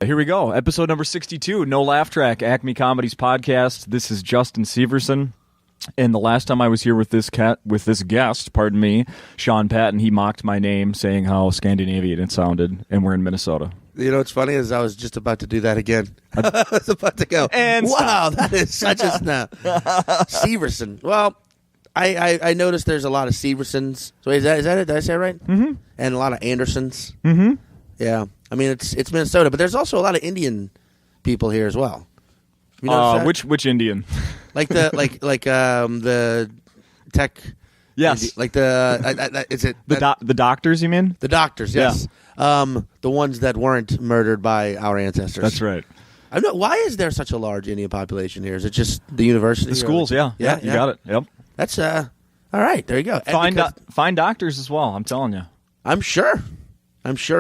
Here we go. Episode number 62, NoLaughTrack, Acme Comedies podcast. This is Justin Severson. And the last time I was here with this guest, pardon me, Sean Patton, he mocked my name, saying how Scandinavian it sounded, and we're in Minnesota. You know what's funny is I was just about to do that again. I was about to go, and wow, that is such a snap. Severson. Well, I noticed there's a lot of Seversons. So is that it? Did I say it right? Mm-hmm. And a lot of Andersons. Mm-hmm. Yeah. I mean, it's Minnesota, but there's also a lot of Indian people here as well. You know which Indian? Like the tech. Yes. Like the is it the doctors? You mean the doctors? Yes. Yeah. The ones that weren't murdered by our ancestors. That's right. I know. Why is there such a large Indian population here? Is it just the university? The schools? Yeah. You got it. Yep. That's all right. There you go. Fine doctors as well. I'm telling you. I'm sure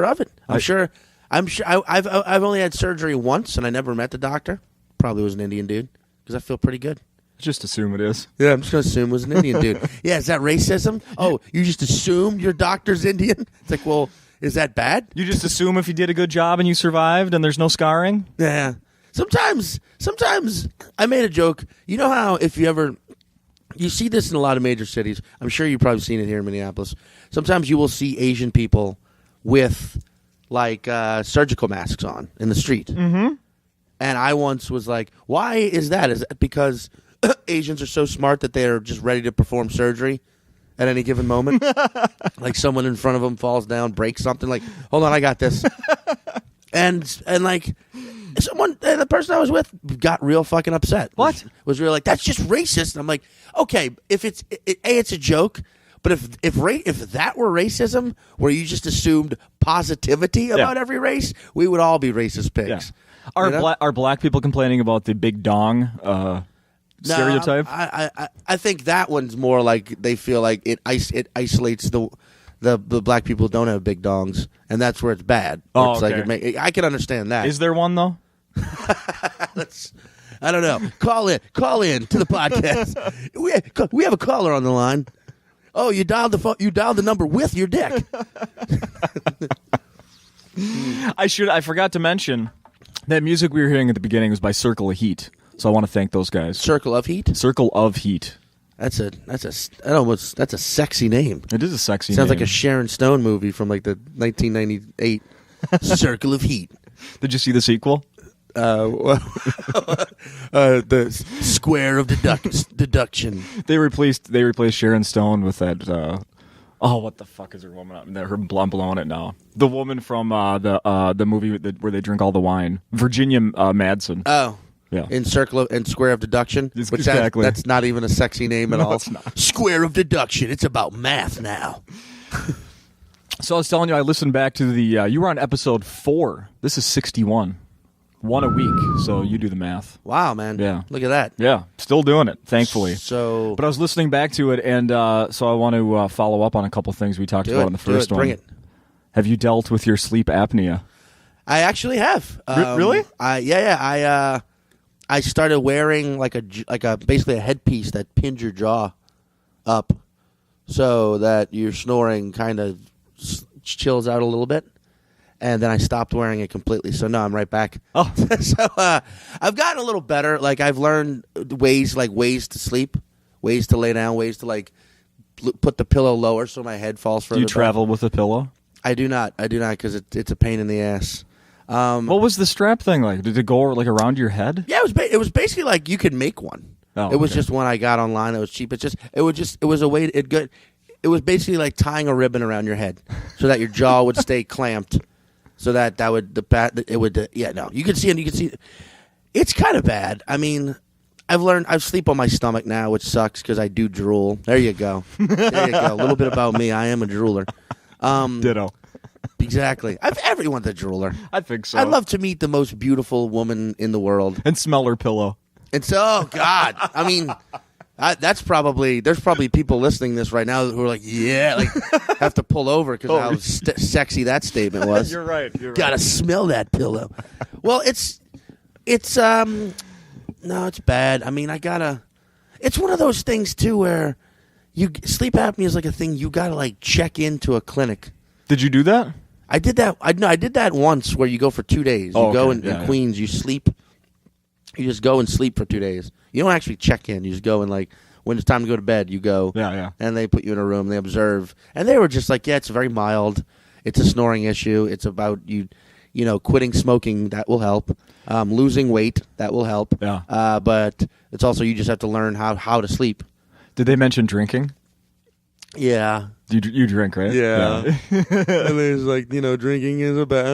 of it. I'm sure. I've only had surgery once, and I never met the doctor. Probably was an Indian dude because I feel pretty good. Just assume it is. Yeah, I'm just going to assume it was an Indian dude. Yeah, is that racism? Oh, you just assume your doctor's Indian? It's like, well, is that bad? You just assume if you did a good job and you survived and there's no scarring? Yeah. Sometimes I made a joke. You know how if you see this in a lot of major cities. I'm sure you've probably seen it here in Minneapolis. Sometimes you will see Asian people with like surgical masks on in the street. Mm-hmm. And I once was like, why is that? Is that because Asians are so smart that they're just ready to perform surgery at any given moment? Like someone in front of them falls down, breaks something. Like, hold on, I got this. and like the person I was with got real fucking upset. What? Was real like, that's just racist. And I'm like, okay, if it's a joke. But if that were racism, where you just assumed positivity about every race, we would all be racist pigs. Yeah. Are black people complaining about the big dong stereotype? I think that one's more like they feel like it isolates the black people who don't have big dongs, and that's where it's bad. Oh, it's okay. Like I can understand that. Is there one though? I don't know. Call in to the podcast. We have a caller on the line. Oh, you dialed the number with your dick. I forgot to mention that music we were hearing at the beginning was by Circle of Heat. So I want to thank those guys. Circle of Heat? Circle of Heat. That's a sexy name. It is a sexy name. Sounds like a Sharon Stone movie from like the 1998 Circle of Heat. Did you see the sequel? The Square of Deduction. They replaced Sharon Stone with that. What the fuck is her woman up there? I'm blowing it now. The woman from the movie where they drink all the wine, Virginia Madsen. Oh, yeah. In Square of Deduction, which exactly. That's not even a sexy name at all. It's not. Square of Deduction. It's about math now. So I was telling you, I listened back to the. You were on episode 4. This is 61. One a week, so you do the math. Wow, man. Yeah. Look at that. Yeah, still doing it, thankfully. So, but I was listening back to it, and so I want to follow up on a couple things we talked about in the first one. Bring it. Have you dealt with your sleep apnea? I actually have. Really? I started wearing like a basically a headpiece that pinned your jaw up, so that your snoring kind of chills out a little bit. And then I stopped wearing it completely. So no, I'm right back. Oh, so I've gotten a little better. Like I've learned ways to sleep, ways to lay down, ways to like put the pillow lower so my head falls further. Do you travel with a pillow? I do not because it's a pain in the ass. What was the strap thing like? Did it go like around your head? Yeah, it was basically like you could make one. Oh, it was just one I got online. It was cheap. It was a way. It was basically like tying a ribbon around your head so that your jaw would stay clamped. So you can see it. It's kind of bad. I mean, I sleep on my stomach now, which sucks because I do drool. There you go. A little bit about me. I am a drooler. Ditto. Exactly. Everyone's a drooler. I think so. I'd love to meet the most beautiful woman in the world and smell her pillow. And so, oh God, I mean. There's probably people listening to this right now who are like, yeah, like have to pull over because how sexy that statement was. You're right. Gotta smell that pillow. Well, it's bad. I mean, it's one of those things too where sleep apnea is like a thing you gotta like check into a clinic. Did you do that? I did that. I did that once where you go for 2 days. You go in Queens. You sleep. You just go and sleep for 2 days. You don't actually check in. You just go and like when it's time to go to bed, you go. Yeah. And they put you in a room. They observe, and they were just like, yeah, it's very mild. It's a snoring issue. It's about you know, quitting smoking. That will help. Losing weight. That will help. Yeah. But it's also you just have to learn how to sleep. Did they mention drinking? Yeah. You drink, right? Yeah. And there's like, you know, drinking is a bad.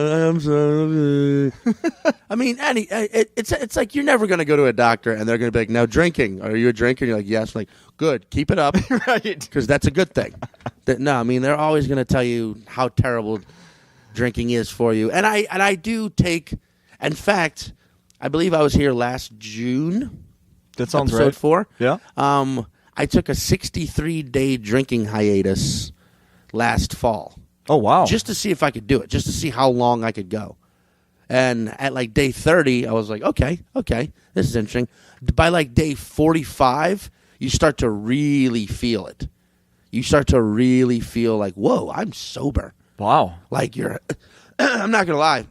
I mean, it's like you're never going to go to a doctor and they're going to be like, now drinking. Are you a drinker? And you're like, yes. Like, good. Keep it up. Right. Because that's a good thing. No, I mean, they're always going to tell you how terrible drinking is for you. And I do take, in fact, I believe I was here last June. That sounds episode right. 4. Yeah. I took a 63-day drinking hiatus last fall. Oh, wow. Just to see if I could do it, just to see how long I could go. And at like day 30, I was like, okay, this is interesting. By like day 45, you start to really feel it. You start to really feel like, whoa, I'm sober. Wow. Like you're, I'm not going to lie.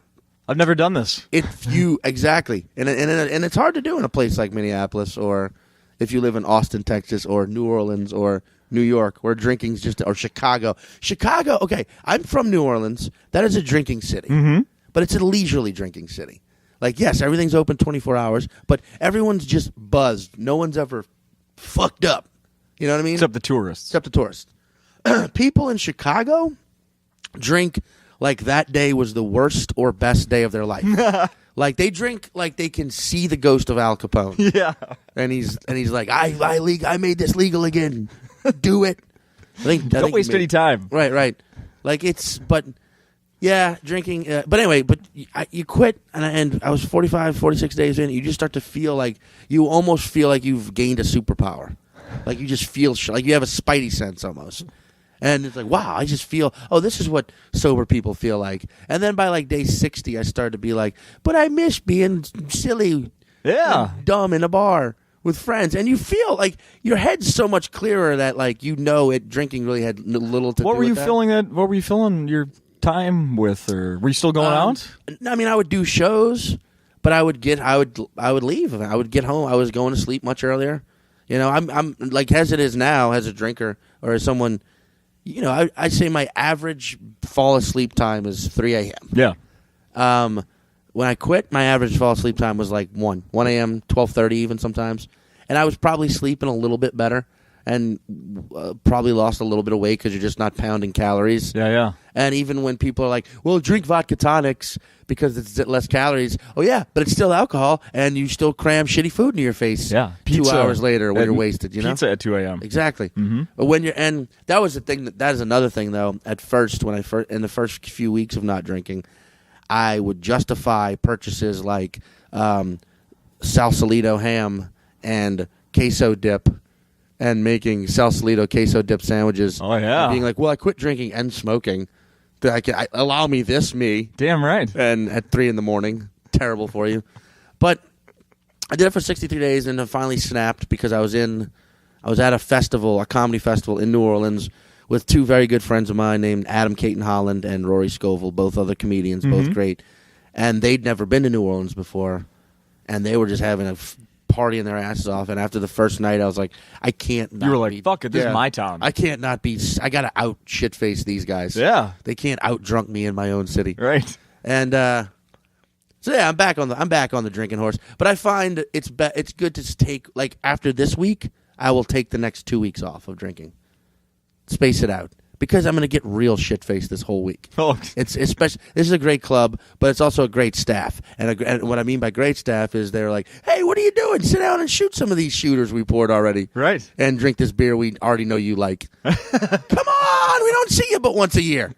I've never done this. Exactly. And it's hard to do in a place like Minneapolis, or if you live in Austin, Texas, or New Orleans, or New York, where drinking's just, or Chicago. Chicago, okay, I'm from New Orleans. That is a drinking city. Mm-hmm. But it's a leisurely drinking city. Like, yes, everything's open 24 hours, but everyone's just buzzed. No one's ever fucked up. You know what I mean? Except the tourists. Except the tourists. People in Chicago drink like that day was the worst or best day of their life. Like they drink like they can see the ghost of Al Capone. Yeah. And he's like, I made this legal again. Do it. Don't waste any time. Right. Like but yeah, drinking. But anyway, you quit, and I was 45, 46 days in. You just start to feel like you almost feel like you've gained a superpower. Like you just feel like you have a spidey sense almost. And it's like, wow, I just feel, this is what sober people feel like. And then by like day 60, I started to be like, but I miss being silly, and dumb in a bar with friends. And you feel like your head's so much clearer that like drinking really had little to do with that. What were you filling your time with, or were you still going out? I mean, I would do shows, but I would leave. I would get home. I was going to sleep much earlier. You know, I'm like as it is now, as a drinker or as someone. You know, I say my average fall asleep time is 3 a.m. Yeah. When I quit, my average fall asleep time was like 1 a.m., 12:30 even sometimes. And I was probably sleeping a little bit better and probably lost a little bit of weight because you're just not pounding calories. Yeah. And even when people are like, well, drink vodka tonics because it's less calories. Oh, yeah, but it's still alcohol, and you still cram shitty food into your face 2 hours later when you're wasted, you know? Pizza at 2 a.m. Exactly. Mm-hmm. But and that was the thing, that is another thing, though, at first, in the first few weeks of not drinking, I would justify purchases like Sausalito ham and queso dip, and making Sausalito queso dip sandwiches. Oh, yeah. And being like, well, I quit drinking and smoking. Allow me this, me. Damn right. And at 3 a.m, terrible for you. But I did it for 63 days, and I finally snapped because I was at a comedy festival in New Orleans with 2 very good friends of mine named Adam Caton Holland and Rory Scovel, both other comedians, both great. And they'd never been to New Orleans before, and they were just having a partying their asses off. And after the first night, I was like, I can't not. You were like, fuck it, this is my town. I can't not be. I gotta out shit face these guys. Yeah, they can't out drunk me in my own city. Right. And so yeah, I'm back on the drinking horse. But I find it's good to take, like, after this week, I will take the next 2 weeks off of drinking, space it out. Because I'm going to get real shit-faced this whole week. Oh. It's especially, this is a great club, but it's also a great staff. And what I mean by great staff is they're like, hey, what are you doing? Sit down and shoot some of these shooters we poured already. Right. And drink this beer we already know you like. Come on, we don't see you but once a year.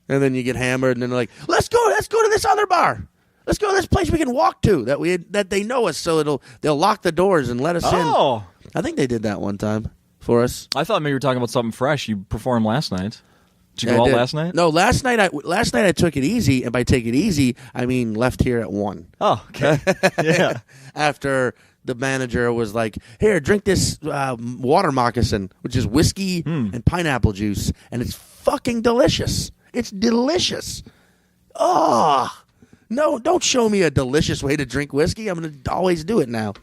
And then you get hammered, and then they're like, let's go to this other bar. Let's go to this place we can walk to that they know us, so they'll lock the doors and let us in. Oh. I think they did that one time for us. I thought maybe you were talking about something fresh. You performed last night. Did you go out last night? No, last night I took it easy, and by take it easy, I mean left here at 1. Oh, okay. Yeah. After the manager was like, here, drink this water moccasin, which is whiskey and pineapple juice, and it's fucking delicious. It's delicious. Oh, no, don't show me a delicious way to drink whiskey. I'm going to always do it now.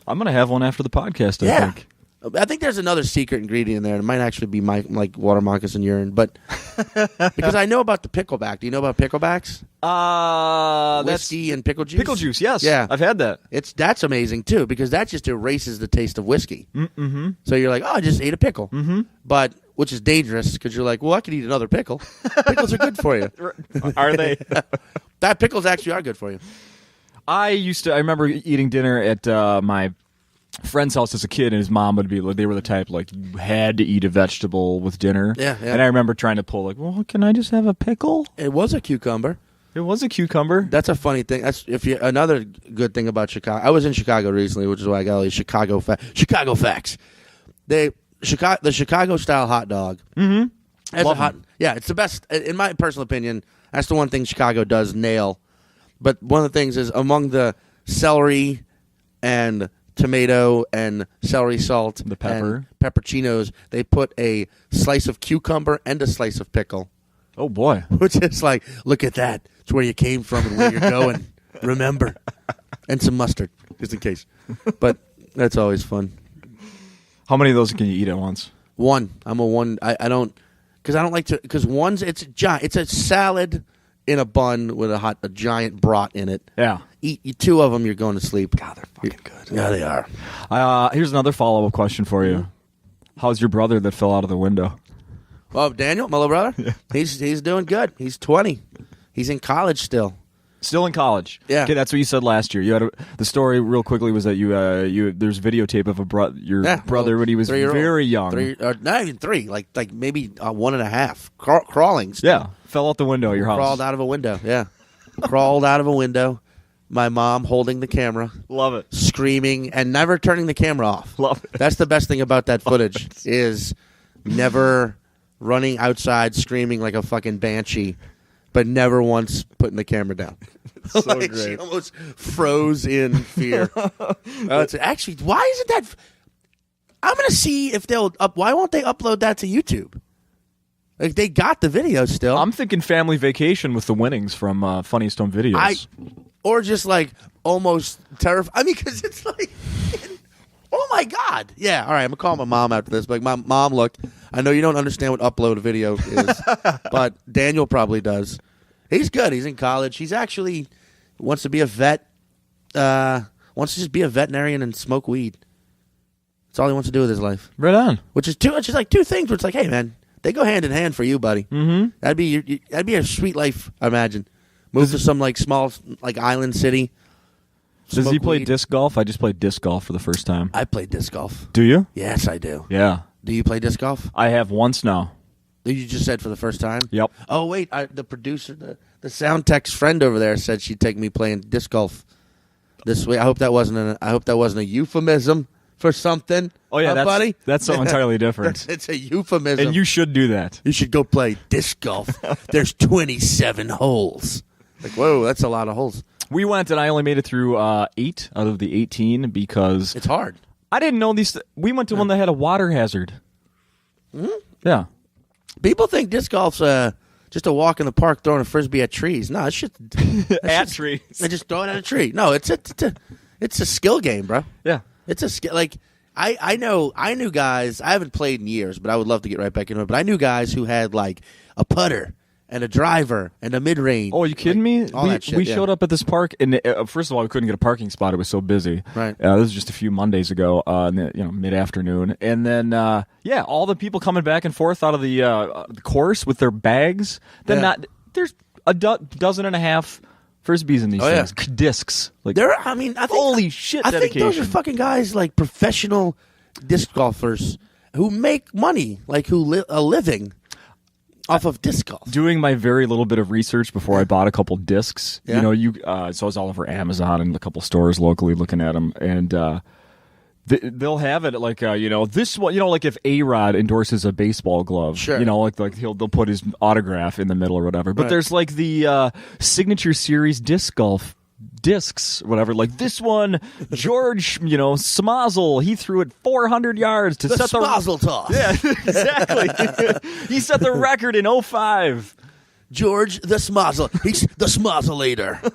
I'm going to have one after the podcast, I think. I think there's another secret ingredient in there. It might actually be like water moccasin urine, but because I know about the pickleback. Do you know about picklebacks? Whiskey and pickle juice. Pickle juice, yes. Yeah, I've had that. That's amazing too because that just erases the taste of whiskey. Mm-hmm. So you're like, oh, I just ate a pickle, but which is dangerous because you're like, well, I could eat another pickle. Pickles are good for you. Are they? That pickles actually are good for you. I remember eating dinner at my friend's house as a kid, and his mom would be like, they were the type like you had to eat a vegetable with dinner. Yeah. And I remember trying to pull like, well, can I just have a pickle? It was a cucumber. It was a cucumber. That's a funny thing. That's another good thing about Chicago. I was in Chicago recently, which is why I got all these Chicago facts. The Chicago style hot dog. Mm-hmm. It's the best in my personal opinion. That's the one thing Chicago does nail. But one of the things is among the celery and tomato and celery salt, the pepper, and pepperoncinos, they put a slice of cucumber and a slice of pickle. Oh boy! Which is like, look at that. It's where you came from and where you're going. Remember, and some mustard just in case. But that's always fun. How many of those can you eat at once? One. I'm a one. I don't because I don't like to because one's it's a salad in a bun with a giant brat in it. Yeah. Eat two of them, you're going to sleep. God, they're fucking good. Yeah, they are. Here's another follow-up question for you. Mm-hmm. How's your brother that fell out of the window? Oh, Daniel, my little brother? Yeah. He's doing good. He's 20. He's in college still. Still in college. Yeah. Okay, that's what you said last year. You had the story real quickly was that there's videotape of your brother when he was very young. Not even 3, like maybe 1.5. Crawling. Still. Yeah, fell out the window of your house. Crawled out of a window. Yeah, crawled out of a window. My mom holding the camera. Love it. Screaming and never turning the camera off. Love it. That's the best thing about that footage is never running outside screaming like a fucking banshee, but never once putting the camera down. So like great. She almost froze in fear. Actually, why isn't that? I'm going to see if they'll why won't they upload that to YouTube? Like they got the video still. I'm thinking family vacation with the winnings from Funniest Home Videos. Or just like almost terrified. I mean, because it's like, oh my God. Yeah, all right, I'm going to call my mom after this. Like, my mom, look, I know you don't understand what upload a video is, but Daniel probably does. He's good. He's in college. He's actually wants to be a vet, wants to just be a veterinarian and smoke weed. That's all he wants to do with his life. Right on. Which is like two things where it's like, hey, man, they go hand in hand for you, buddy. Mm-hmm. That'd be a sweet life, I imagine. Move to some like small like island city. Does he play disc golf? I just played disc golf for the first time. I play disc golf. Do you? Yes, I do. Yeah. Do you play disc golf? I have once now. You just said for the first time? Yep. Oh, wait. The producer, the sound tech's friend over there said she'd take me playing disc golf this week. I hope that wasn't a euphemism for something. Oh, yeah, buddy. That's something entirely different. It's a euphemism. And you should do that. You should go play disc golf. There's 27 holes. Like, whoa, that's a lot of holes. We went, and I only made it through 8 out of the 18 because... It's hard. I didn't know these... We went to one that had a water hazard. Mm-hmm. Yeah. People think disc golf's just a walk in the park throwing a frisbee at trees. No, it's just... At trees. They just throw it at a tree. No, it's a skill game, bro. Yeah. It's a skill... Like, I knew guys... I haven't played in years, but I would love to get right back into it. But I knew guys who had, like, a putter... and a driver, and a mid-range. Oh, are you kidding me? All that shit, we showed up at this park, and first of all, we couldn't get a parking spot. It was so busy. Right. This was just a few Mondays ago, mid-afternoon. And then, all the people coming back and forth out of the course with their bags. There's a dozen and a half Frisbees in these things. Yeah. Discs. Like, I think, holy shit, I dedication. think those are fucking guys, like, professional disc golfers who make money, like, who a living off of disc golf. Doing my very little bit of research before I bought a couple discs, Yeah. So I was all over Amazon and a couple stores locally looking at them, and they'll have it like this one, like if A-Rod endorses a baseball glove, sure, like they'll put his autograph in the middle or whatever. But right. There's like the signature series disc golf discs, whatever. Like this one, George, Smozzle, he threw it 400 yards to set the Smozzle toss. Yeah, exactly. He set the record in 2005. George the Smozzle. He's the Smozzleator.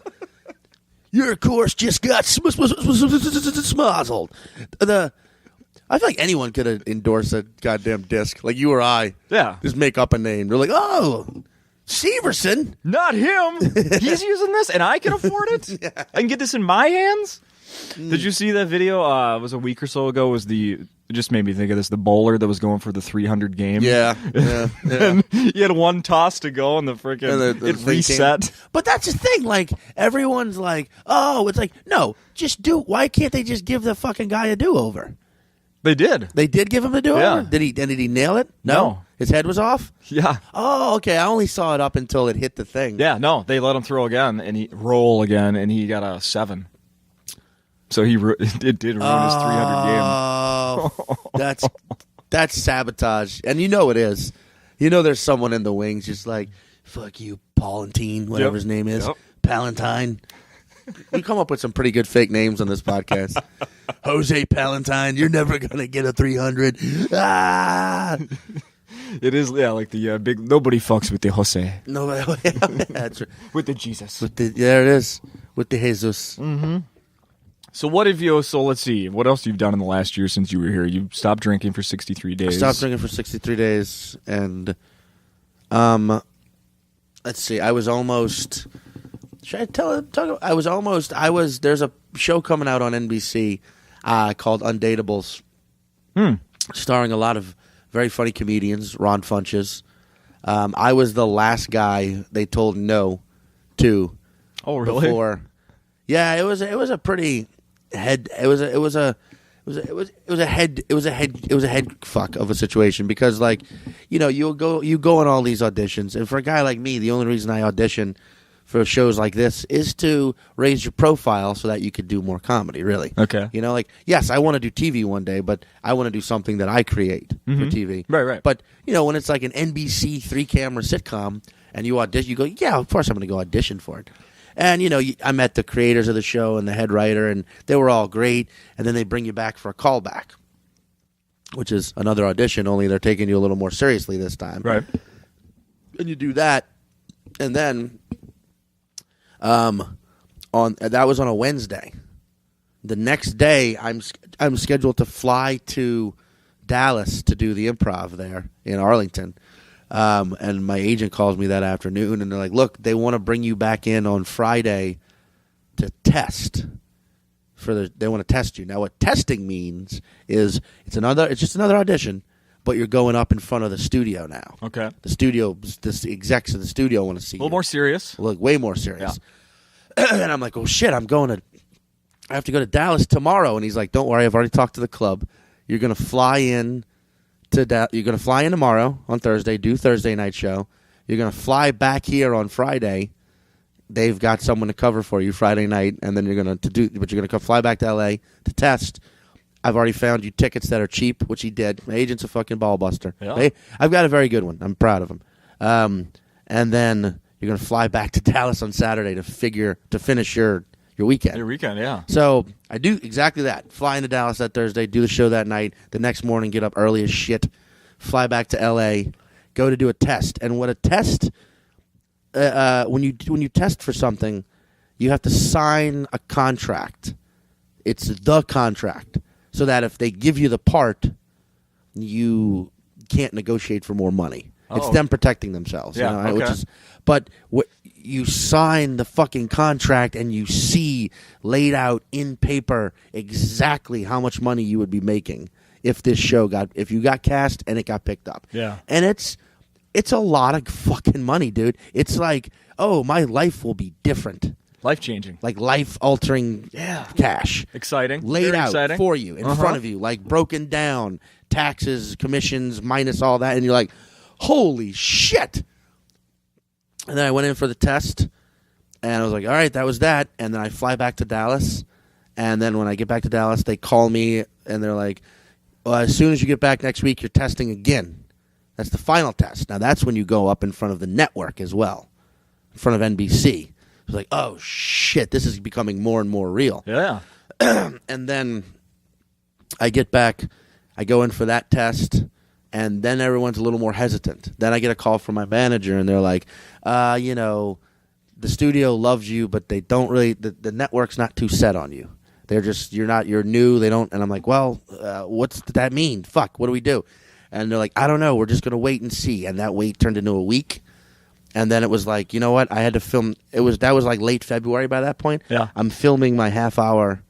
Your course just got smozzled. I feel like anyone could have endorsed a goddamn disc, like you or I. Yeah. Just make up a name. They're like, oh, Severson. Not him. He's using this, and I can afford it. Yeah. I can get this in my hands. Did you see that video? It was a week or so ago. It just made me think of this. The bowler that was going for the 300 game. Yeah. And he had one toss to go, and the freaking it reset. But that's the thing. Like everyone's like, oh, it's like no, just do. Why can't they just give the fucking guy a do over? They did. They did give him a do over. Yeah. Did he nail it? No. His head was off. Yeah. Oh, okay. I only saw it up until it hit the thing. Yeah. No, they let him throw again, and he roll again, and he got a 7. So it did ruin his 300 game. Oh, that's sabotage, and you know it is. You know there's someone in the wings just like, fuck you, Palatine, whatever his name is, Palantine. We come up with some pretty good fake names on this podcast. Jose Palantine, you're never gonna get a 300. Ah. It is, like the big. Nobody fucks with the Jose. No, that's right. With the Jesus. There it is. With the Jesus. Mm-hmm. So what have you? So let's see. What else you've done in the last year since you were here? You stopped drinking for 63 days. I stopped drinking for 63 days, and let's see. I was almost. Should I talk? I was almost. There's a show coming out on NBC called Undateables, starring a lot of very funny comedians. Ron Funches. I was the last guy they told no to. Oh, really? Before. Yeah, it was a pretty head. It was a head fuck of a situation because you go on all these auditions, and for a guy like me, the only reason I audition for shows like this is to raise your profile so that you could do more comedy, really. Okay. Yes, I want to do TV one day, but I want to do something that I create for TV. Right. But, when it's like an NBC 3-camera sitcom and you audition, you go, yeah, of course I'm going to go audition for it. And, I met the creators of the show and the head writer, and they were all great. And then they bring you back for a callback, which is another audition, only they're taking you a little more seriously this time. Right. And you do that, and then... that was on a Wednesday. The next day, I'm scheduled to fly to Dallas to do the Improv there in Arlington. And my agent calls me that afternoon, and they're like, "Look, they want to bring you back in on Friday to test. They want to test you." Now, what testing means is it's just another audition, but you're going up in front of the studio now. Okay. The execs of the studio want to see you. A little more serious. Look, way more serious. Yeah. And I'm like, oh shit, I have to go to Dallas tomorrow. And he's like, don't worry, I've already talked to the club. You're gonna fly in tomorrow on Thursday, do Thursday night show. You're gonna fly back here on Friday. They've got someone to cover for you Friday night, and then you're gonna fly back to LA to test. I've already found you tickets that are cheap, which he did. My agent's a fucking ball buster. Yeah. I've got a very good one. I'm proud of him. And then you're going to fly back to Dallas on Saturday to finish your weekend. Your weekend, yeah. So I do exactly that. Fly into Dallas that Thursday, do the show that night. The next morning, get up early as shit, fly back to L.A., go to do a test. And what a test, when you test for something, you have to sign a contract. It's the contract. So that if they give you the part, you can't negotiate for more money. Oh. It's them protecting themselves. Yeah, okay. But you sign the fucking contract and you see laid out in paper exactly how much money you would be making if you got cast and it got picked up. Yeah. And it's a lot of fucking money, dude. It's like, oh, my life will be different. Life-changing. Like life-altering cash. Exciting. Laid Very out exciting. for you in front of you, like broken down, taxes, commissions, minus all that. And you're like, holy shit. And then I went in for the test, and I was like, all right, that was that. And then I fly back to Dallas. And then when I get back to Dallas, they call me, and they're like, well, as soon as you get back next week, you're testing again. That's the final test. Now, that's when you go up in front of the network as well, in front of NBC. was like, oh shit, this is becoming more and more real. Yeah. And then I get back, I go in for that test, and then everyone's a little more hesitant. Then I get a call from my manager, and they're like, the studio loves you, but they don't really, the network's not too set on you. They're just, you're new, they don't, and I'm like, well, what's that mean? Fuck, what do we do? And they're like, I don't know, we're just going to wait and see. And that wait turned into a week. And then it was like, you know what? I had to film. That was like late February by that point. Yeah. I'm filming my half hour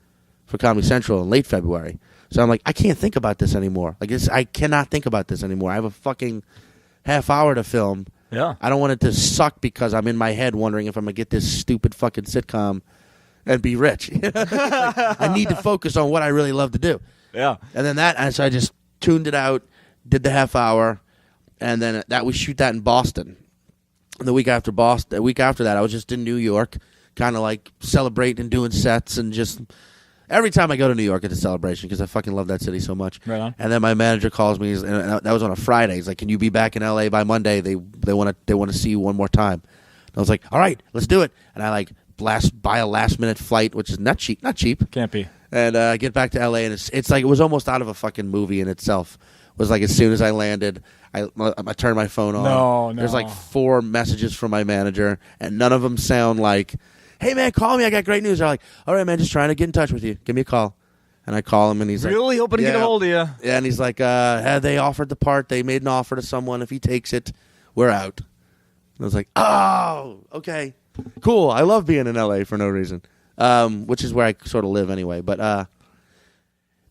for Comedy Central in late February. So I'm like, I can't think about this anymore. I cannot think about this anymore. I have a fucking half hour to film. Yeah. I don't want it to suck because I'm in my head wondering if I'm going to get this stupid fucking sitcom and be rich. I need to focus on what I really love to do. Yeah. And then so I just tuned it out, did the half hour, and then we shoot that in Boston. And the week after that, I was just in New York, kind of like celebrating and doing sets, and just every time I go to New York, it's a celebration because I fucking love that city so much. Right on. And then my manager calls me, and that was on a Friday. He's like, "Can you be back in LA by Monday? They want to see you one more time." And I was like, "All right, let's do it." And I buy a last minute flight, which is not cheap. Can't be. And get back to LA, and it's like it was almost out of a fucking movie in itself. It was like as soon as I landed, I turned my phone on. No. There's like 4 messages from my manager, and none of them sound like, "Hey man, call me, I got great news." They're like, "All right man, just trying to get in touch with you. Give me a call." And I call him, and he's really hoping to get a hold of you. Yeah, and he's like, "They offered the part. They made an offer to someone. If he takes it, we're out." And I was like, "Oh, okay, cool. I love being in LA for no reason." Which is where I sort of live anyway. But I'm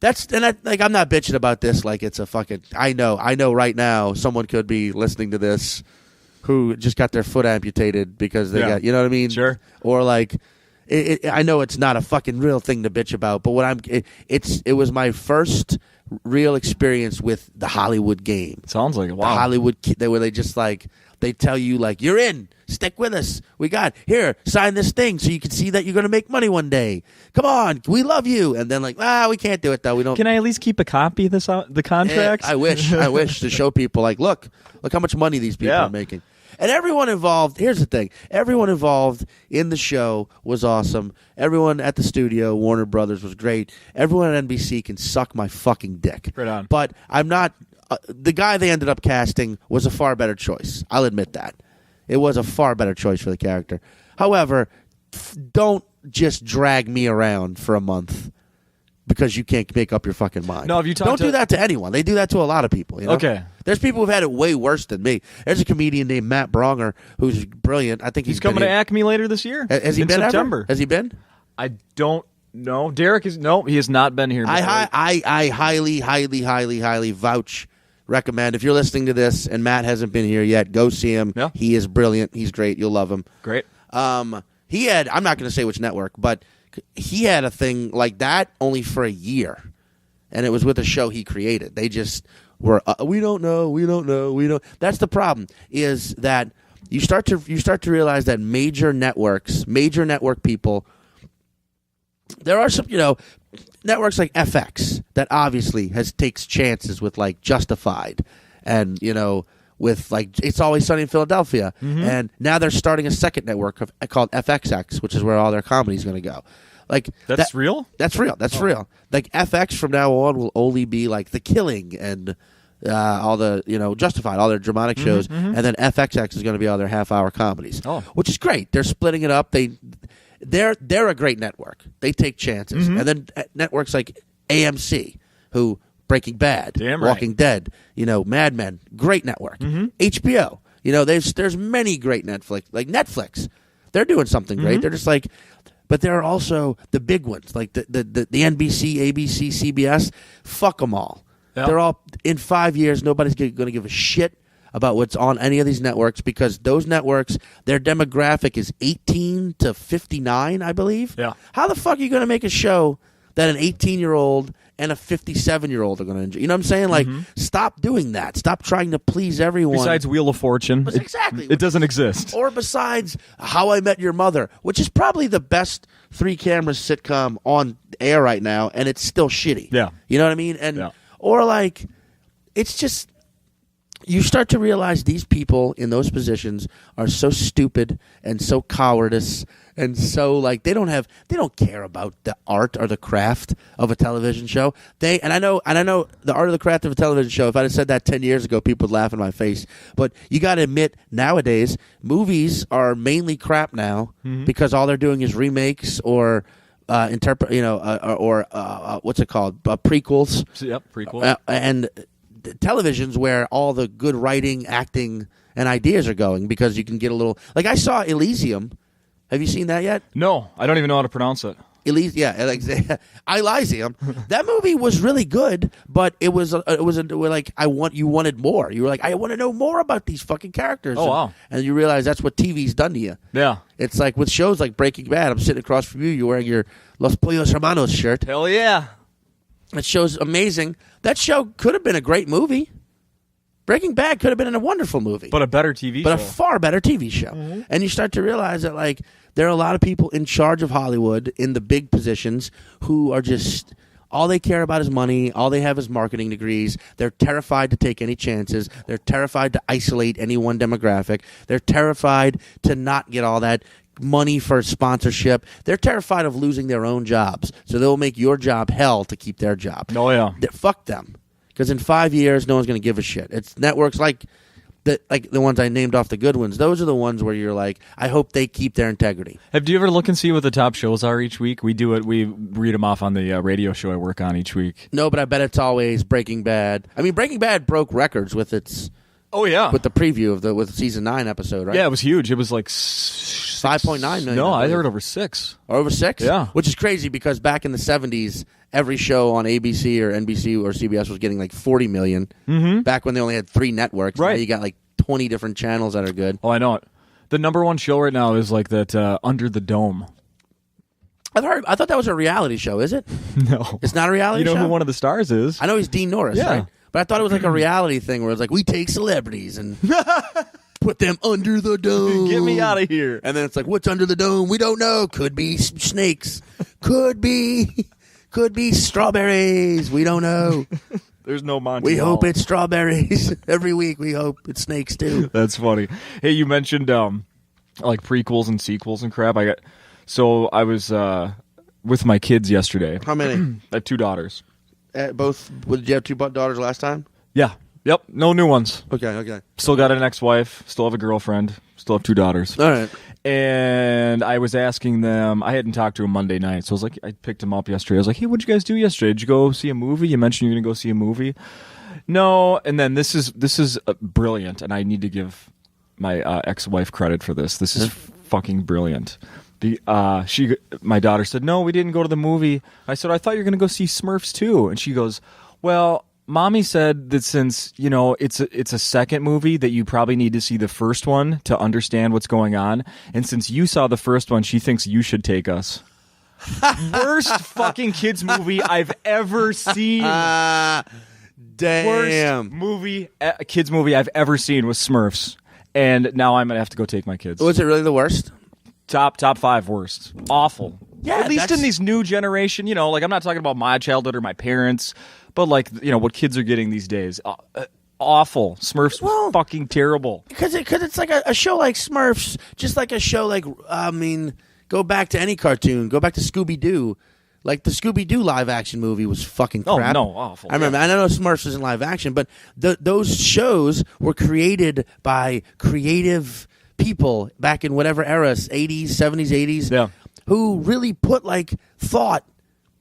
not bitching about this like it's a fucking. I know right now someone could be listening to this who just got their foot amputated because they got, you know what I mean? Sure. Or like, I know it's not a fucking real thing to bitch about, but it was my first real experience with the Hollywood game. Sounds like it. Wow. The Hollywood, where they just like, they tell you like, "You're in, stick with us. We got here, sign this thing so you can see that you're going to make money one day. Come on, we love you." And then like, we can't do it though. We don't. Can I at least keep a copy of the contracts? I wish to show people like, look how much money these people are making. And everyone involved, here's the thing, everyone involved in the show was awesome. Everyone at the studio, Warner Brothers, was great. Everyone at NBC can suck my fucking dick. Right on. But I'm not, the guy they ended up casting was a far better choice. I'll admit that. It was a far better choice for the character. However, don't just drag me around for a month because you can't make up your fucking mind. No, have you talked Don't do that to anyone. They do that to a lot of people. You know? Okay. There's people who've had it way worse than me. There's a comedian named Matt Bronger who's brilliant. I think he's coming to Acme later this year. Has he in been September? Ever? Has he been? I don't know. Derek is he has not been here. I highly recommend, if you're listening to this and Matt hasn't been here yet, go see him. Yeah. He is brilliant. He's great. You'll love him. Great. He had, I'm not going to say which network, but he had a thing like that only for a year. And it was with a show he created. They just were, we don't know. That's the problem, is that you start to realize that major network people, there are some, networks like FX that obviously takes chances with like Justified and, with like It's Always Sunny in Philadelphia. Mm-hmm. And now they're starting a second network called FXX, which is where all their comedy is going to go. Like that's real? That's real. That's real. Like FX from now on will only be like The Killing and all the, Justified, all their dramatic shows. Mm-hmm. And then FXX is going to be all their half-hour comedies, which is great. They're splitting it up. They're a great network. They take chances. Mm-hmm. And then networks like AMC, who Breaking Bad, Walking Dead, Mad Men, great network. Mm-hmm. HBO, there's many great Netflix. They're doing something great. Mm-hmm. They're just like, but there are also the big ones like the NBC, ABC, CBS. Fuck them all. Yep. They're all, in 5 years, nobody's going to give a shit about what's on any of these networks, because those networks, their demographic is 18 to 59, I believe. Yeah. How the fuck are you going to make a show that an 18-year-old and a 57-year-old are going to enjoy? You know what I'm saying? Like, stop doing that. Stop trying to please everyone. Besides Wheel of Fortune. Exactly. It doesn't exist. Or besides How I Met Your Mother, which is probably the best 3-camera sitcom on air right now, and it's still shitty. Yeah. You know what I mean? And Or like, it's just... you start to realize these people in those positions are so stupid and so cowardice and so like they don't care about the art or the craft of a television show. And I know the art or the craft of a television show. If I'd have said that 10 years ago, people would laugh in my face. But you got to admit, nowadays movies are mainly crap now because all they're doing is remakes or interpret, what's it called, prequels. Yep, prequels. And televisions where all the good writing, acting, and ideas are going because you can get a little. Like I saw Elysium. Have you seen that yet? No, I don't even know how to pronounce it. Elysium. That movie was really good, but you wanted more. You were like, I want to know more about these fucking characters. Oh, wow. And you realize that's what TV's done to you. Yeah. It's like with shows like Breaking Bad. I'm sitting across from you. You're wearing your Los Pollos Hermanos shirt. Hell yeah. That show's amazing. That show could have been a great movie. Breaking Bad could have been a wonderful movie. But a better TV show. But a far better TV show. Mm-hmm. And you start to realize that, like, there are a lot of people in charge of Hollywood in the big positions who are just, all they care about is money. All they have is marketing degrees. They're terrified to take any chances. They're terrified to isolate any one demographic. They're terrified to not get all that money for sponsorship. They're terrified of losing their own jobs. So they'll make your job hell to keep their job. Oh, yeah. Fuck them. Because in 5 years, no one's going to give a shit. It's networks like the ones I named off the good ones. Those are the ones where you're like, I hope they keep their integrity. Do you ever look and see what the top shows are each week? We do it. We read them off on the radio show I work on each week. No, but I bet it's always Breaking Bad. I mean, Breaking Bad broke records with its... Oh, yeah. With the preview of with the season 9 episode, right? Yeah, it was huge. It was like 5.9 million. No, I heard over 6. Or over 6? Yeah. Which is crazy because back in the 70s, every show on ABC or NBC or CBS was getting like 40 million. Mm-hmm. Back when they only had 3 networks. Right. Now you got like 20 different channels that are good. Oh, I know it. The number one show right now is like that Under the Dome. I thought that was a reality show, is it? No. It's not a reality show? You know who one of the stars is? I know he's Dean Norris, yeah. right? But I thought it was like a reality thing where it's like, we take celebrities and put them under the dome. Get me out of here. And then it's like, what's under the dome? We don't know. Could be snakes. Could be strawberries. We don't know. There's no Monty. We hope it's strawberries. Every week we hope it's snakes too. That's funny. Hey, you mentioned like prequels and sequels and crap. I was with my kids yesterday. How many? I have 2 daughters. Both. Did you have 2 daughters last time? Yeah. Yep. No new ones. Okay. Still got an ex-wife. Still have a girlfriend. Still have 2 daughters. All right. And I was asking them. I hadn't talked to them Monday night, so I was like, I picked them up yesterday. I was like, hey, what'd you guys do yesterday? Did you go see a movie? You mentioned you're gonna go see a movie. No. And then this is brilliant, and I need to give my ex-wife credit for this. This is fucking brilliant. My daughter said, no, we didn't go to the movie. I said, I thought you were going to go see Smurfs too. And she goes, well, Mommy said that since, it's a second movie that you probably need to see the first one to understand what's going on. And since you saw the first one, she thinks you should take us. Worst fucking kids movie I've ever seen. Damn. Worst kids movie I've ever seen was Smurfs. And now I'm going to have to go take my kids. Was it really the worst? Top 5 worst. Awful. Yeah, at least in these new generation, like I'm not talking about my childhood or my parents, but like what kids are getting these days. Awful. Smurfs was fucking terrible. Because it's like a show like Smurfs, just like a show like go back to any cartoon, go back to Scooby-Doo. Like the Scooby-Doo live action movie was fucking crap. Oh no, awful. I remember. I know Smurfs isn't live action, but those shows were created by creative people back in whatever eras, 80s, 70s, 80s, yeah, who really put like thought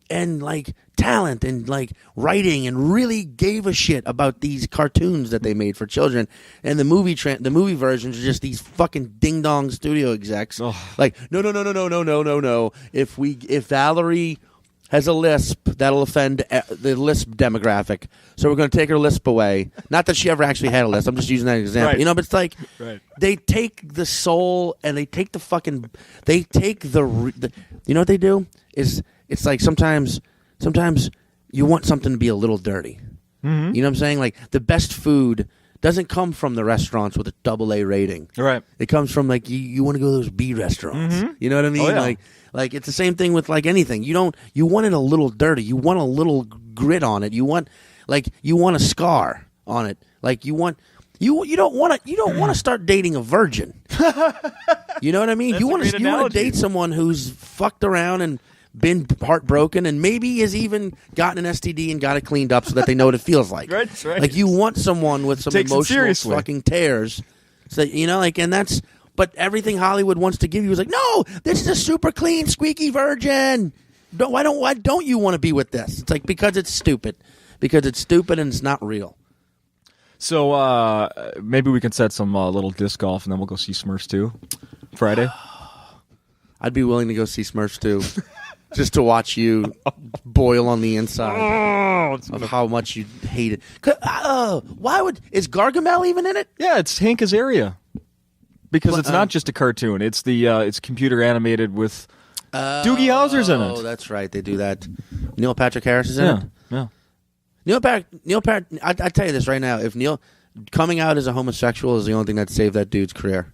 and like talent and like writing and really gave a shit about these cartoons that they made for children. And the movie versions are just these fucking ding dong studio execs. Ugh. Like no. If Valerie has a lisp, that'll offend the lisp demographic. So we're going to take her lisp away. Not that she ever actually had a lisp. I'm just using that example. Right. But it's like they take the soul and they take the you know what they do? It's like sometimes you want something to be a little dirty. Mm-hmm. You know what I'm saying? Like the best food doesn't come from the restaurants with a AA rating. Right. It comes from like you want to go to those B restaurants. Mm-hmm. You know what I mean? Oh, yeah. Like it's the same thing with like anything. You want it a little dirty. You want a little grit on it. You want a scar on it. Like you want You don't want to start dating a virgin. You know what I mean? That's you want a great to analogy. date someone who's fucked around and been heartbroken and maybe has even gotten an STD and got it cleaned up so that they know what it feels like. Right. Like you want someone with some Takes it emotional seriously. fucking tears. So and that's. But everything Hollywood wants to give you is like, no, this is a super clean, squeaky virgin. Why don't you want to be with this? It's like because it's stupid. Because it's stupid and it's not real. So maybe we can set some little disc golf, and then we'll go see Smurfs 2 Friday. I'd be willing to go see Smurfs too, just to watch you boil on the inside of how much you hate it. Is Gargamel even in it? Yeah, it's Hank Azaria. Because it's not just a cartoon; it's it's computer animated with Doogie Howser's in it. Oh, that's right, they do that. Neil Patrick Harris is in it. Yeah. Neil Patrick. I tell you this right now: if Neil coming out as a homosexual is the only thing that saved that dude's career.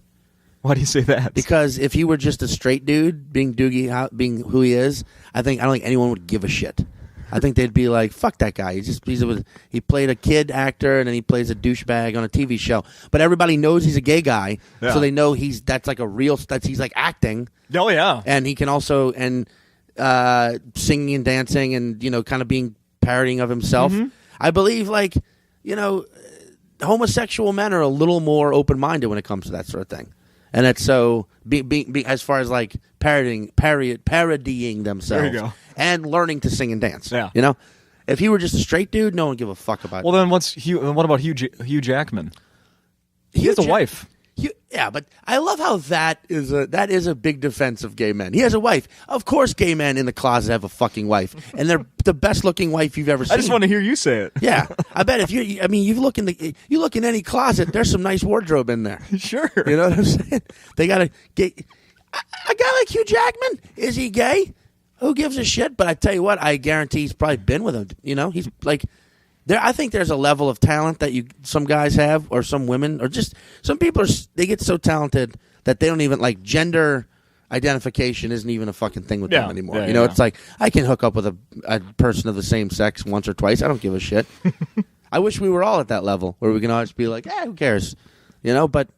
Why do you say that? Because if he were just a straight dude, being being who he is, I don't think anyone would give a shit. I think they'd be like, "Fuck that guy." He played a kid actor, and then he plays a douchebag on a TV show. But everybody knows he's a gay guy, so they know he's like acting. Oh yeah, and he can also singing and dancing, and kind of being parodying of himself. Mm-hmm. I believe homosexual men are a little more open minded when it comes to that sort of thing. And it's so as far as like parodying themselves, There you go. and learning to sing and dance. Yeah. If he were just a straight dude, no one would give a fuck about. Well, then what about Hugh Jackman? He has a wife. Yeah, but I love how that is a big defense of gay men. He has a wife. Of course, gay men in the closet have a fucking wife, and they're the best looking wife you've ever seen. I just want to hear you say it. Yeah, I bet if you look in any closet, there's some nice wardrobe in there. Sure. You know what I'm saying? They got a guy like Hugh Jackman. Is he gay? Who gives a shit? But I tell you what, I guarantee he's probably been with him. He's like. I think there's a level of talent that some guys have, or some women, or just some people they get so talented that they don't even like gender identification isn't even a fucking thing with them anymore. Yeah, It's like I can hook up with a person of the same sex once or twice. I don't give a shit. I wish we were all at that level where we can always be like, who cares? But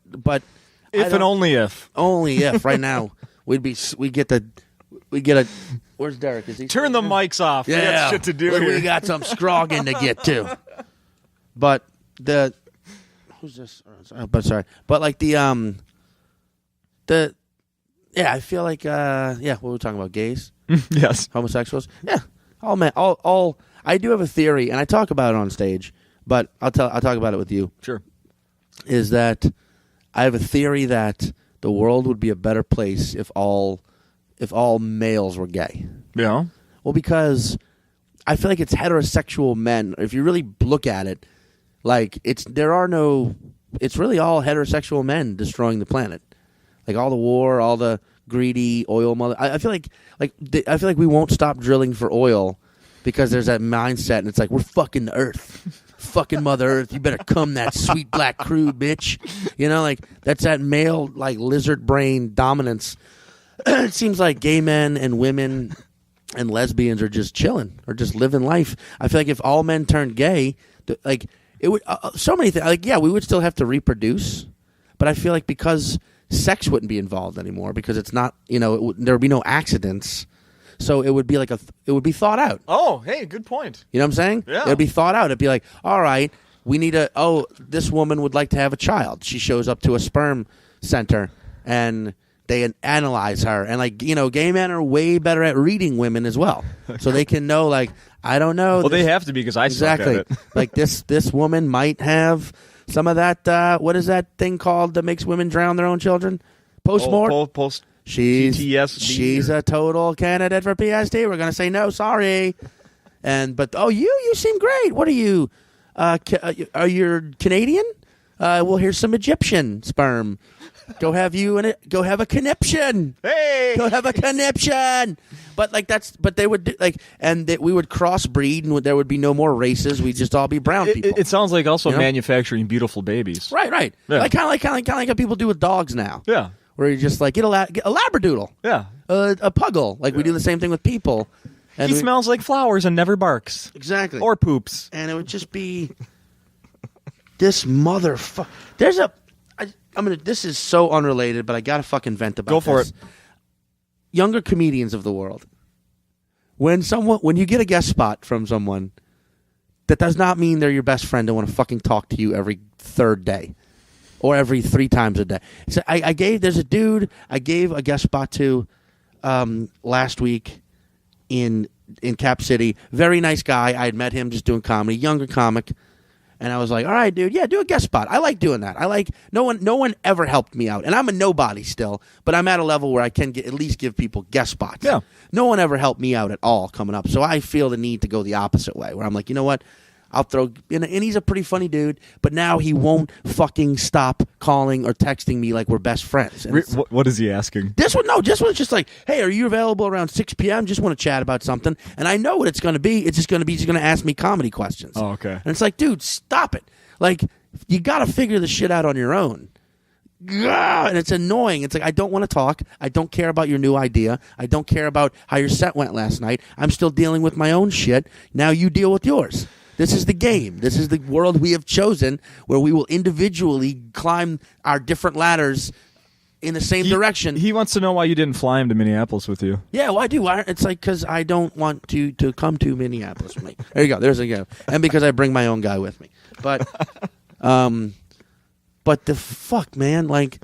If and only if. only if right now we get a. Where's Derek? Is he Turn the mics off. We got shit to do we here. got some scrogging to get to. But who's this? But sorry. But like I feel like what were we talking about? Gays, Yes. homosexuals. Yeah, all men. All. I do have a theory, and I talk about it on stage. But I'll talk about it with you. Sure. Is that I have a theory that the world would be a better place if all males were gay. Yeah. Well, because I feel like it's heterosexual men. If you really look at it, like it's really all heterosexual men destroying the planet. Like all the war, all the greedy oil mother. I feel like we won't stop drilling for oil because there's that mindset, and it's like we're fucking the earth. Fucking Mother Earth, you better come that sweet black crude, bitch. Like that's that male like lizard brain dominance. It seems like gay men and women and lesbians are just chilling or just living life. I feel like if all men turned gay, like it would so many things. Like we would still have to reproduce, but I feel like because sex wouldn't be involved anymore because it's not there would be no accidents. So it would be like it would be thought out. Oh, hey, good point. You know what I'm saying? Yeah. It would be thought out. It'd be like, all right, we need this woman would like to have a child. She shows up to a sperm center and they analyze her. And gay men are way better at reading women as well. So they can know, I don't know. Well, they have to be because I suck at it. Like this woman might have some of that, what is that thing called that makes women drown their own children? Post-mort? She's a total candidate for PSD. We're going to say no, sorry. But you seem great. What are you? Are you Canadian? Well, here's some Egyptian sperm. Go have a conniption. Hey, go have a conniption. But they would do, we would crossbreed, and there would be no more races. We'd just all be brown people. It sounds like also manufacturing beautiful babies. Right. Yeah. Kind of like how people do with dogs now. Yeah. Where you just get a labradoodle. Yeah. A puggle. We do the same thing with people. And he smells like flowers and never barks. Exactly. Or poops. And it would just be... This motherfucker. This is so unrelated, but I gotta fucking vent about this. Go for it. Younger comedians of the world. When you get a guest spot from someone, that does not mean they're your best friend and want to fucking talk to you every third day. Or every 3 times a day. So there's a dude I gave a guest spot to last week in Cap City. Very nice guy. I had met him just doing comedy, younger comic. And I was like, all right, dude, yeah, do a guest spot. I like doing that. No one ever helped me out. And I'm a nobody still, but I'm at a level where I can at least give people guest spots. Yeah. No one ever helped me out at all coming up. So I feel the need to go the opposite way, where I'm like, you know what? I'll throw, and he's a pretty funny dude, but now he won't fucking stop calling or texting me like we're best friends. What is he asking? This one was just like, hey, are you available around 6 p.m.? Just want to chat about something. And I know what it's going to be. It's just going to be, he's going to ask me comedy questions. Oh, okay. And it's like, dude, stop it. Like, you got to figure the shit out on your own. And it's annoying. It's like, I don't want to talk. I don't care about your new idea. I don't care about how your set went last night. I'm still dealing with my own shit. Now you deal with yours. This is the game. This is the world we have chosen, where we will individually climb our different ladders in the same direction. He wants to know why you didn't fly him to Minneapolis with you. Yeah, well, I do. It's like, because I don't want to come to Minneapolis with me. There you go. There's a go. And because I bring my own guy with me. But the fuck, man, like,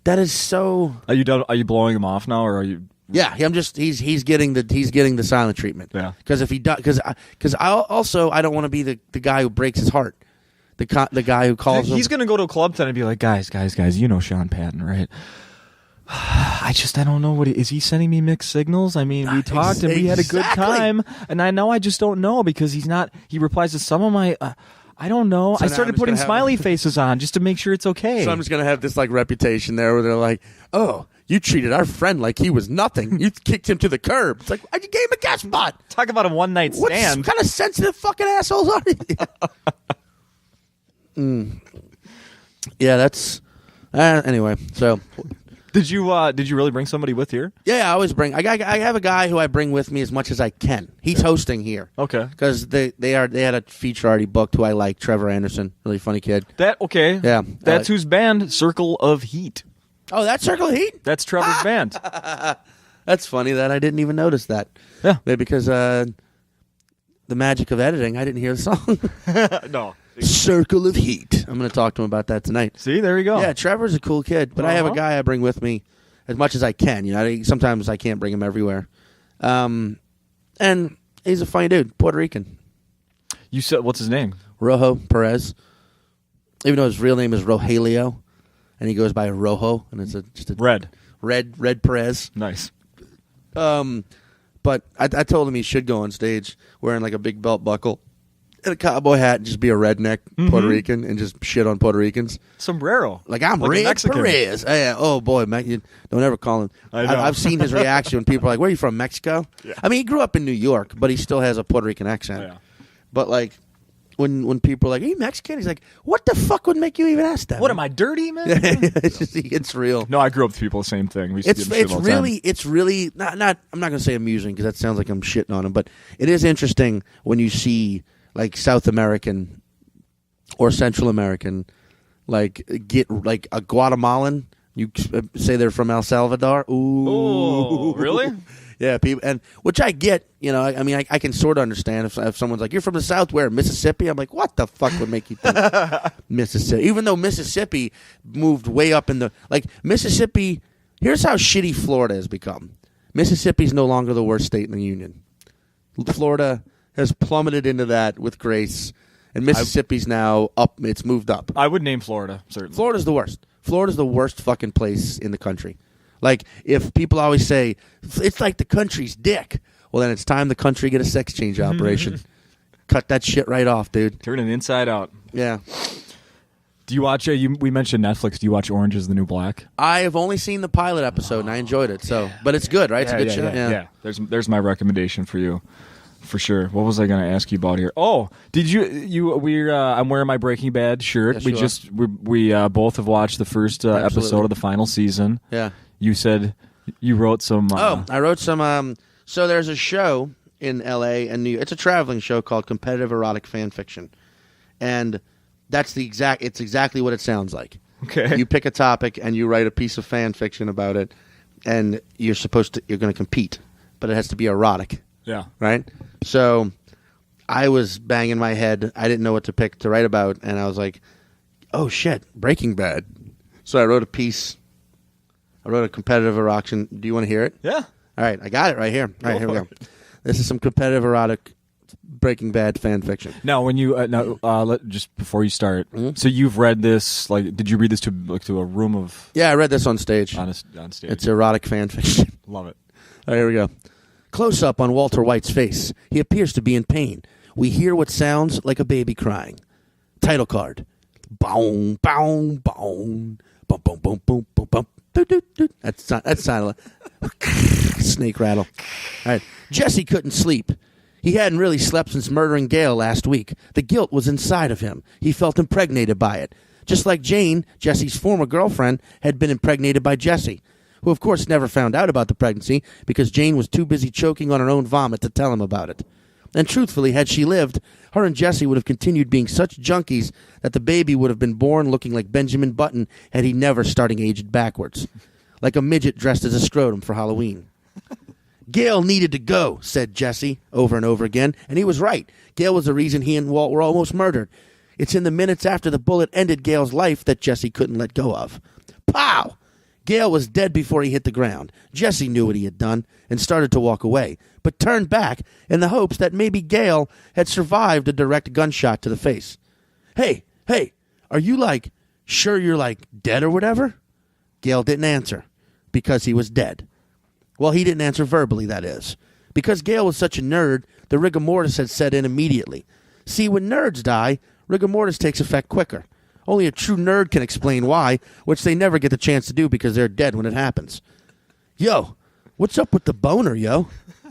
that is so. Are you done? Are you blowing him off now, or are you? Yeah, I'm just he's getting the silent treatment. Yeah, because if he does, because I don't want to be the guy who breaks his heart, the guy who calls. He's gonna go to a club tonight and be like, guys, you know Sean Patton, right? I don't know is he sending me mixed signals? I mean, we talked and we had a good time, and I just don't know because he replies to some of my. I don't know. So I started putting smiley faces on just to make sure it's okay. So I'm just gonna have this like reputation there where they're like, oh. You treated our friend like he was nothing. You kicked him to the curb. It's like, I gave him a guest spot. Talk about a one-night stand. What kind of sensitive fucking assholes are you? Yeah, that's... anyway, so... Did you really bring somebody with here? Yeah, I always bring... I have a guy who I bring with me as much as I can. He's hosting here. Okay. Because they had a feature already booked who I like, Trevor Anderson. Really funny kid. Okay. Yeah. That's whose band, Circle of Heat. Oh, that's Circle of Heat? That's Trevor's band. That's funny that I didn't even notice that. Yeah. Maybe because the magic of editing, I didn't hear the song. No. Circle of Heat. I'm going to talk to him about that tonight. See, there you go. Yeah, Trevor's a cool kid, but I have a guy I bring with me as much as I can. You know, sometimes I can't bring him everywhere. And he's a funny dude, Puerto Rican. You said, what's his name? Rojo Perez. Even though his real name is Rogelio. And he goes by Rojo, and it's just a red Perez. Nice. But I told him he should go on stage wearing like a big belt buckle and a cowboy hat and just be a redneck Puerto Rican and just shit on Puerto Ricans. Sombrero. Like I'm Red Perez. Oh boy, don't ever call him. I've seen his reaction when people are like, "Where are you from, Mexico?" Yeah. I mean, he grew up in New York, but he still has a Puerto Rican accent. Yeah. But like. When people are like, are you Mexican? He's like, what the fuck would make you even ask that? What, am I dirty, man? It's real. No, I grew up with people, same thing. It's really not I'm not going to say amusing because that sounds like I'm shitting on him, but it is interesting when you see like South American or Central American like get like a Guatemalan, you say they're from El Salvador. Ooh, really? Yeah, people, and which I get, you know. I mean, I can sort of understand if someone's like, "You're from the South, where Mississippi?" I'm like, "What the fuck would make you think Mississippi?" Even though Mississippi moved way up in the Mississippi. Here's how shitty Florida has become. Mississippi's no longer the worst state in the union. Florida has plummeted into that with grace, and Mississippi's now up. It's moved up. I would name Florida certainly. Florida's the worst. Florida's the worst fucking place in the country. Like, if people always say, it's like the country's dick, well, then it's time the country get a sex change operation. Cut that shit right off, dude. Turn it inside out. Yeah. Do you watch, we mentioned Netflix, do you watch Orange is the New Black? I have only seen the pilot episode, and I enjoyed it, so, but it's good, right? It's a good show? Yeah. There's my recommendation for you. For sure. What was I going to ask you about here? Oh, did I'm wearing my Breaking Bad shirt. Yes, we both have watched the first episode of the final season. Yeah. You said you wrote some... I wrote some... so there's a show in L.A. and New York. It's a traveling show called Competitive Erotic Fan Fiction. And It's exactly what it sounds like. Okay. You pick a topic and you write a piece of fan fiction about it, and you're going to compete, but it has to be erotic. Yeah. Right? So I was banging my head. I didn't know what to pick to write about, and I was like, oh shit, Breaking Bad. So I wrote a piece. I wrote a competitive erotic. Do you want to hear it? Yeah. All right, I got it right here. All right, here we go. This is some competitive erotic Breaking Bad fan fiction. Now, when you just before you start, so you've read this? Like, did you read this to a room of? Yeah, I read this on stage. On stage. It's erotic fan fiction. Love it. All right, here we go. Close up on Walter White's face. He appears to be in pain. We hear what sounds like a baby crying. Title card. Boom, boom, boom, boom, boom, boom, boom, boom, boom. That's not snake rattle. All right. Jesse couldn't sleep. He hadn't really slept since murdering Gail last week. The guilt was inside of him. He felt impregnated by it. Just like Jane, Jesse's former girlfriend, had been impregnated by Jesse, who of course never found out about the pregnancy because Jane was too busy choking on her own vomit to tell him about it. And truthfully, had she lived, her and Jesse would have continued being such junkies that the baby would have been born looking like Benjamin Button had he never starting aged backwards. Like a midget dressed as a scrotum for Halloween. Gail needed to go, said Jesse over and over again, and he was right. Gail was the reason he and Walt were almost murdered. It's in the minutes after the bullet ended Gail's life that Jesse couldn't let go of. Pow! Gail was dead before he hit the ground. Jesse knew what he had done and started to walk away, but turned back in the hopes that maybe Gail had survived a direct gunshot to the face. Hey, are you sure you're dead or whatever? Gail didn't answer because he was dead. Well, he didn't answer verbally, that is. Because Gail was such a nerd, the rigor mortis had set in immediately. See, when nerds die, rigor mortis takes effect quicker. Only a true nerd can explain why, which they never get the chance to do because they're dead when it happens. Yo, what's up with the boner, yo?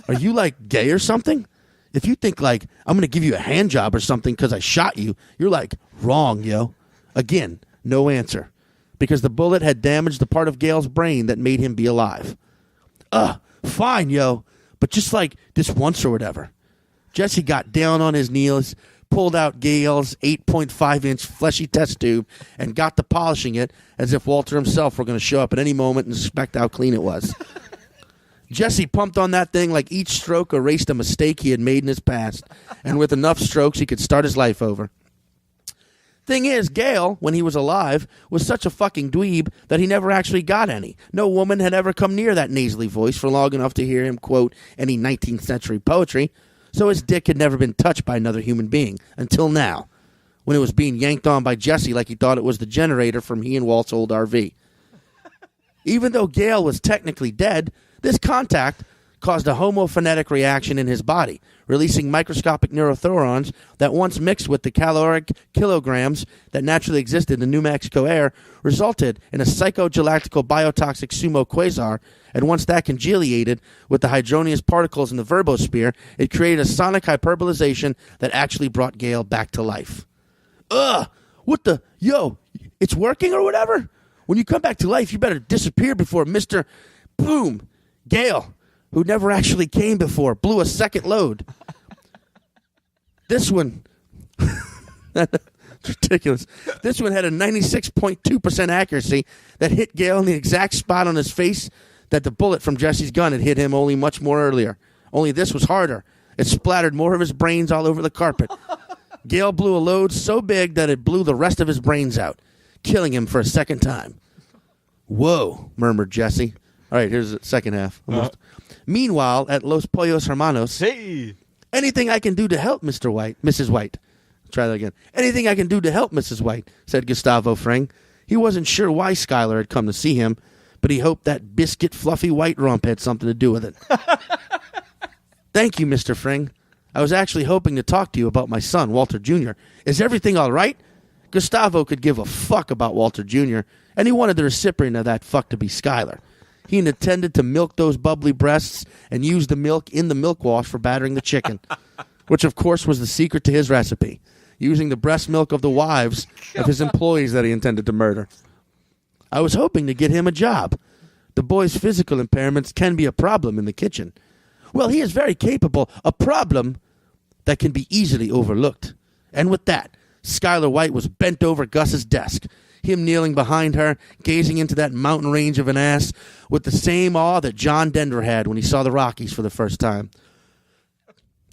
Are you, gay or something? If you think, I'm going to give you a hand job or something because I shot you, you're, wrong, yo. Again, no answer. Because the bullet had damaged the part of Gail's brain that made him be alive. Fine, yo, but just this once or whatever. Jesse got down on his knees, pulled out Gail's 8.5-inch fleshy test tube, and got to polishing it as if Walter himself were going to show up at any moment and inspect how clean it was. Jesse pumped on that thing like each stroke erased a mistake he had made in his past, and with enough strokes he could start his life over. Thing is, Gail, when he was alive, was such a fucking dweeb that he never actually got any. No woman had ever come near that nasally voice for long enough to hear him quote any 19th century poetry, so his dick had never been touched by another human being, until now, when it was being yanked on by Jesse like he thought it was the generator from he and Walt's old RV. Even though Gail was technically dead, this contact caused a homophonetic reaction in his body, releasing microscopic neurothrons that once mixed with the caloric kilograms that naturally existed in the New Mexico air, resulted in a psychogalactical biotoxic sumo quasar, and once that congealated with the hydronious particles in the verbosphere, it created a sonic hyperbolization that actually brought Gail back to life. What the? Yo, it's working or whatever? When you come back to life, you better disappear before Mr. Boom, Gail, who never actually came before, blew a second load. This one, it's ridiculous. This one had a 96.2% accuracy that hit Gail in the exact spot on his face that the bullet from Jesse's gun had hit him only much more earlier. Only this was harder. It splattered more of his brains all over the carpet. Gail blew a load so big that it blew the rest of his brains out, killing him for a second time. Whoa, murmured Jesse. All right, here's the second half. Meanwhile, at Los Pollos Hermanos, Hey. Anything I can do to help, Mrs. White. Try that again. Anything I can do to help, Mrs. White, said Gustavo Fring. He wasn't sure why Skylar had come to see him, but he hoped that biscuit fluffy white rump had something to do with it. Thank you, Mr. Fring. I was actually hoping to talk to you about my son, Walter Jr. Is everything all right? Gustavo could give a fuck about Walter Jr., and he wanted the recipient of that fuck to be Skylar. He intended to milk those bubbly breasts and use the milk in the milk wash for battering the chicken, which, of course, was the secret to his recipe, using the breast milk of the wives of his employees that he intended to murder. I was hoping to get him a job. The boy's physical impairments can be a problem in the kitchen. Well, he is very capable, a problem that can be easily overlooked. And with that, Skylar White was bent over Gus's desk, him kneeling behind her, gazing into that mountain range of an ass with the same awe that John Denver had when he saw the Rockies for the first time.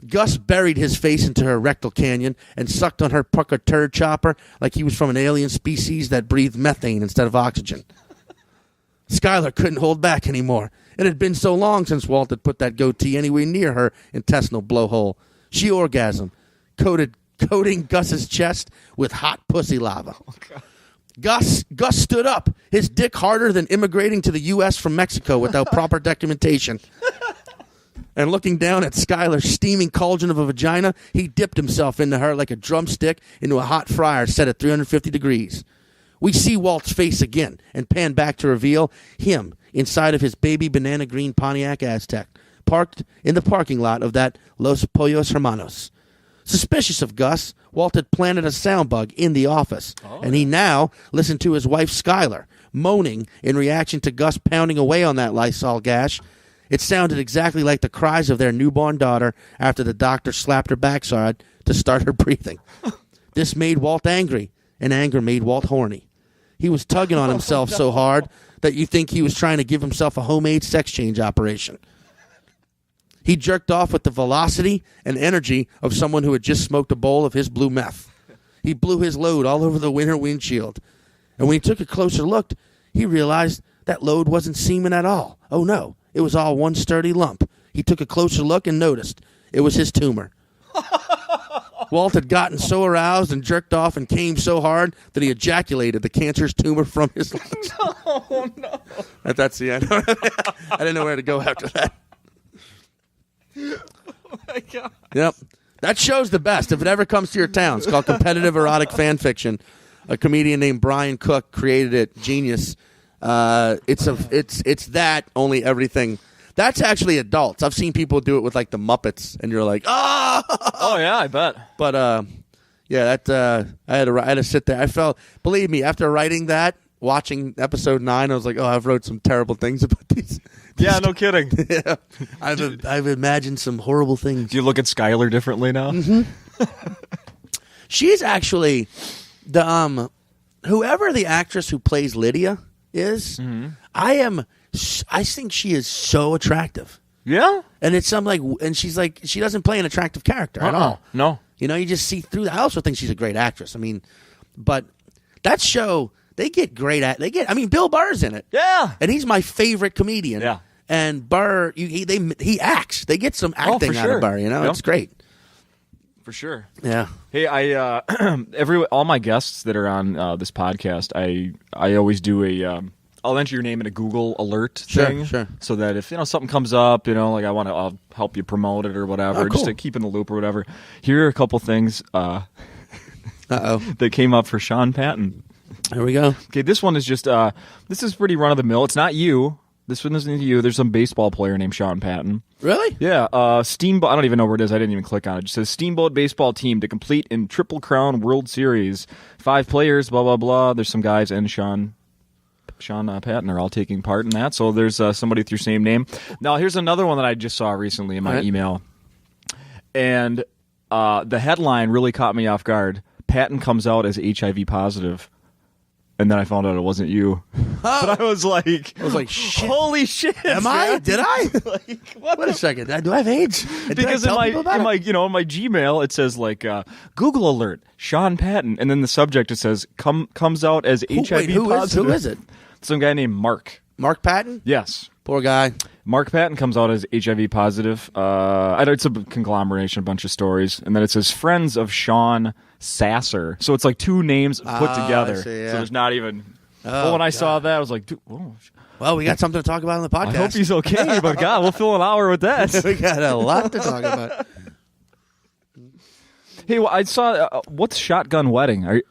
Gus buried his face into her rectal canyon and sucked on her pucker turd chopper like he was from an alien species that breathed methane instead of oxygen. Skylar couldn't hold back anymore. It had been so long since Walt had put that goatee anywhere near her intestinal blowhole. She orgasmed, coating Gus's chest with hot pussy lava. Oh, Gus stood up, his dick harder than immigrating to the U.S. from Mexico without proper documentation. And looking down at Skylar's steaming cauldron of a vagina, he dipped himself into her like a drumstick into a hot fryer set at 350 degrees. We see Walt's face again and pan back to reveal him inside of his baby banana green Pontiac Aztek, parked in the parking lot of that Los Pollos Hermanos. Suspicious of Gus, Walt had planted a sound bug in the office, and he now listened to his wife Skylar moaning in reaction to Gus pounding away on that Lysol gash. It sounded exactly like the cries of their newborn daughter after the doctor slapped her backside to start her breathing. This made Walt angry, and anger made Walt horny. He was tugging on himself so hard that you think he was trying to give himself a homemade sex change operation. He jerked off with the velocity and energy of someone who had just smoked a bowl of his blue meth. He blew his load all over the winter windshield. And when he took a closer look, he realized that load wasn't semen at all. Oh, no. It was all one sturdy lump. He took a closer look and noticed it was his tumor. Walt had gotten so aroused and jerked off and came so hard that he ejaculated the cancerous tumor from his lungs. No. That's the end. I didn't know where to go after that. Oh, my God. Yep. That show's the best. If it ever comes to your town, it's called Competitive Erotic Fan Fiction. A comedian named Brian Cook created it. Genius. It's that, only everything. That's actually adults. I've seen people do it with like the Muppets, and you're like, oh yeah, I bet. But yeah, that I had to sit there. I felt, believe me, after writing that, watching episode 9, I was like, oh, I've wrote some terrible things about these. Yeah, no kidding. Yeah, I've imagined some horrible things. Do you look at Skylar differently now? Mm-hmm. She's actually the whoever the actress who plays Lydia is. Mm-hmm. I think she is so attractive. Yeah, and it's and she's like, she doesn't play an attractive character at all. No, you know, you just see through. I also think she's a great actress. I mean, but that show, they get great at. I mean, Bill Burr's in it. Yeah, and he's my favorite comedian. Yeah, and Burr, he acts. They get some acting out of Burr. You know, It's great. For sure. Yeah. Hey, all my guests that are on this podcast, I always do a. I'll enter your name in a Google alert thing, sure. So that if something comes up, like I'll help you promote it or whatever, cool. Just to keep in the loop or whatever. Here are a couple things that came up for Sean Patton. There we go. Okay, this one is just this is pretty run of the mill. It's not you. This one isn't you. There's some baseball player named Sean Patton. Really? Yeah. Steamboat. I don't even know where it is. I didn't even click on it. It just says Steamboat baseball team to complete in Triple Crown World Series. 5 players. Blah blah blah. There's some guys and Sean Patton are all taking part in that. So there's somebody with your same name. Now here's another one that I just saw recently in my email, and the headline really caught me off guard. Patton comes out as HIV positive. And then I found out it wasn't you. Oh. But I was like, shit. Holy shit. Am I? Did I? Wait a second. Do I have AIDS? Because in my Gmail, it says Google alert, Sean Patton. And then the subject, it says, comes out as HIV positive. Who is it? Some guy named Mark. Mark Patton? Yes. Poor guy. Mark Patton comes out as HIV positive. I know it's a conglomeration, a bunch of stories. And then it says friends of Sean Sasser. So it's like 2 names put together. See, yeah. So there's not even... Well, when I saw that, I was like, dude, whoa. Well, we got something to talk about on the podcast. I hope he's okay, but God, we'll fill an hour with that. We got a lot to talk about. Hey, well, I saw... what's Shotgun Wedding?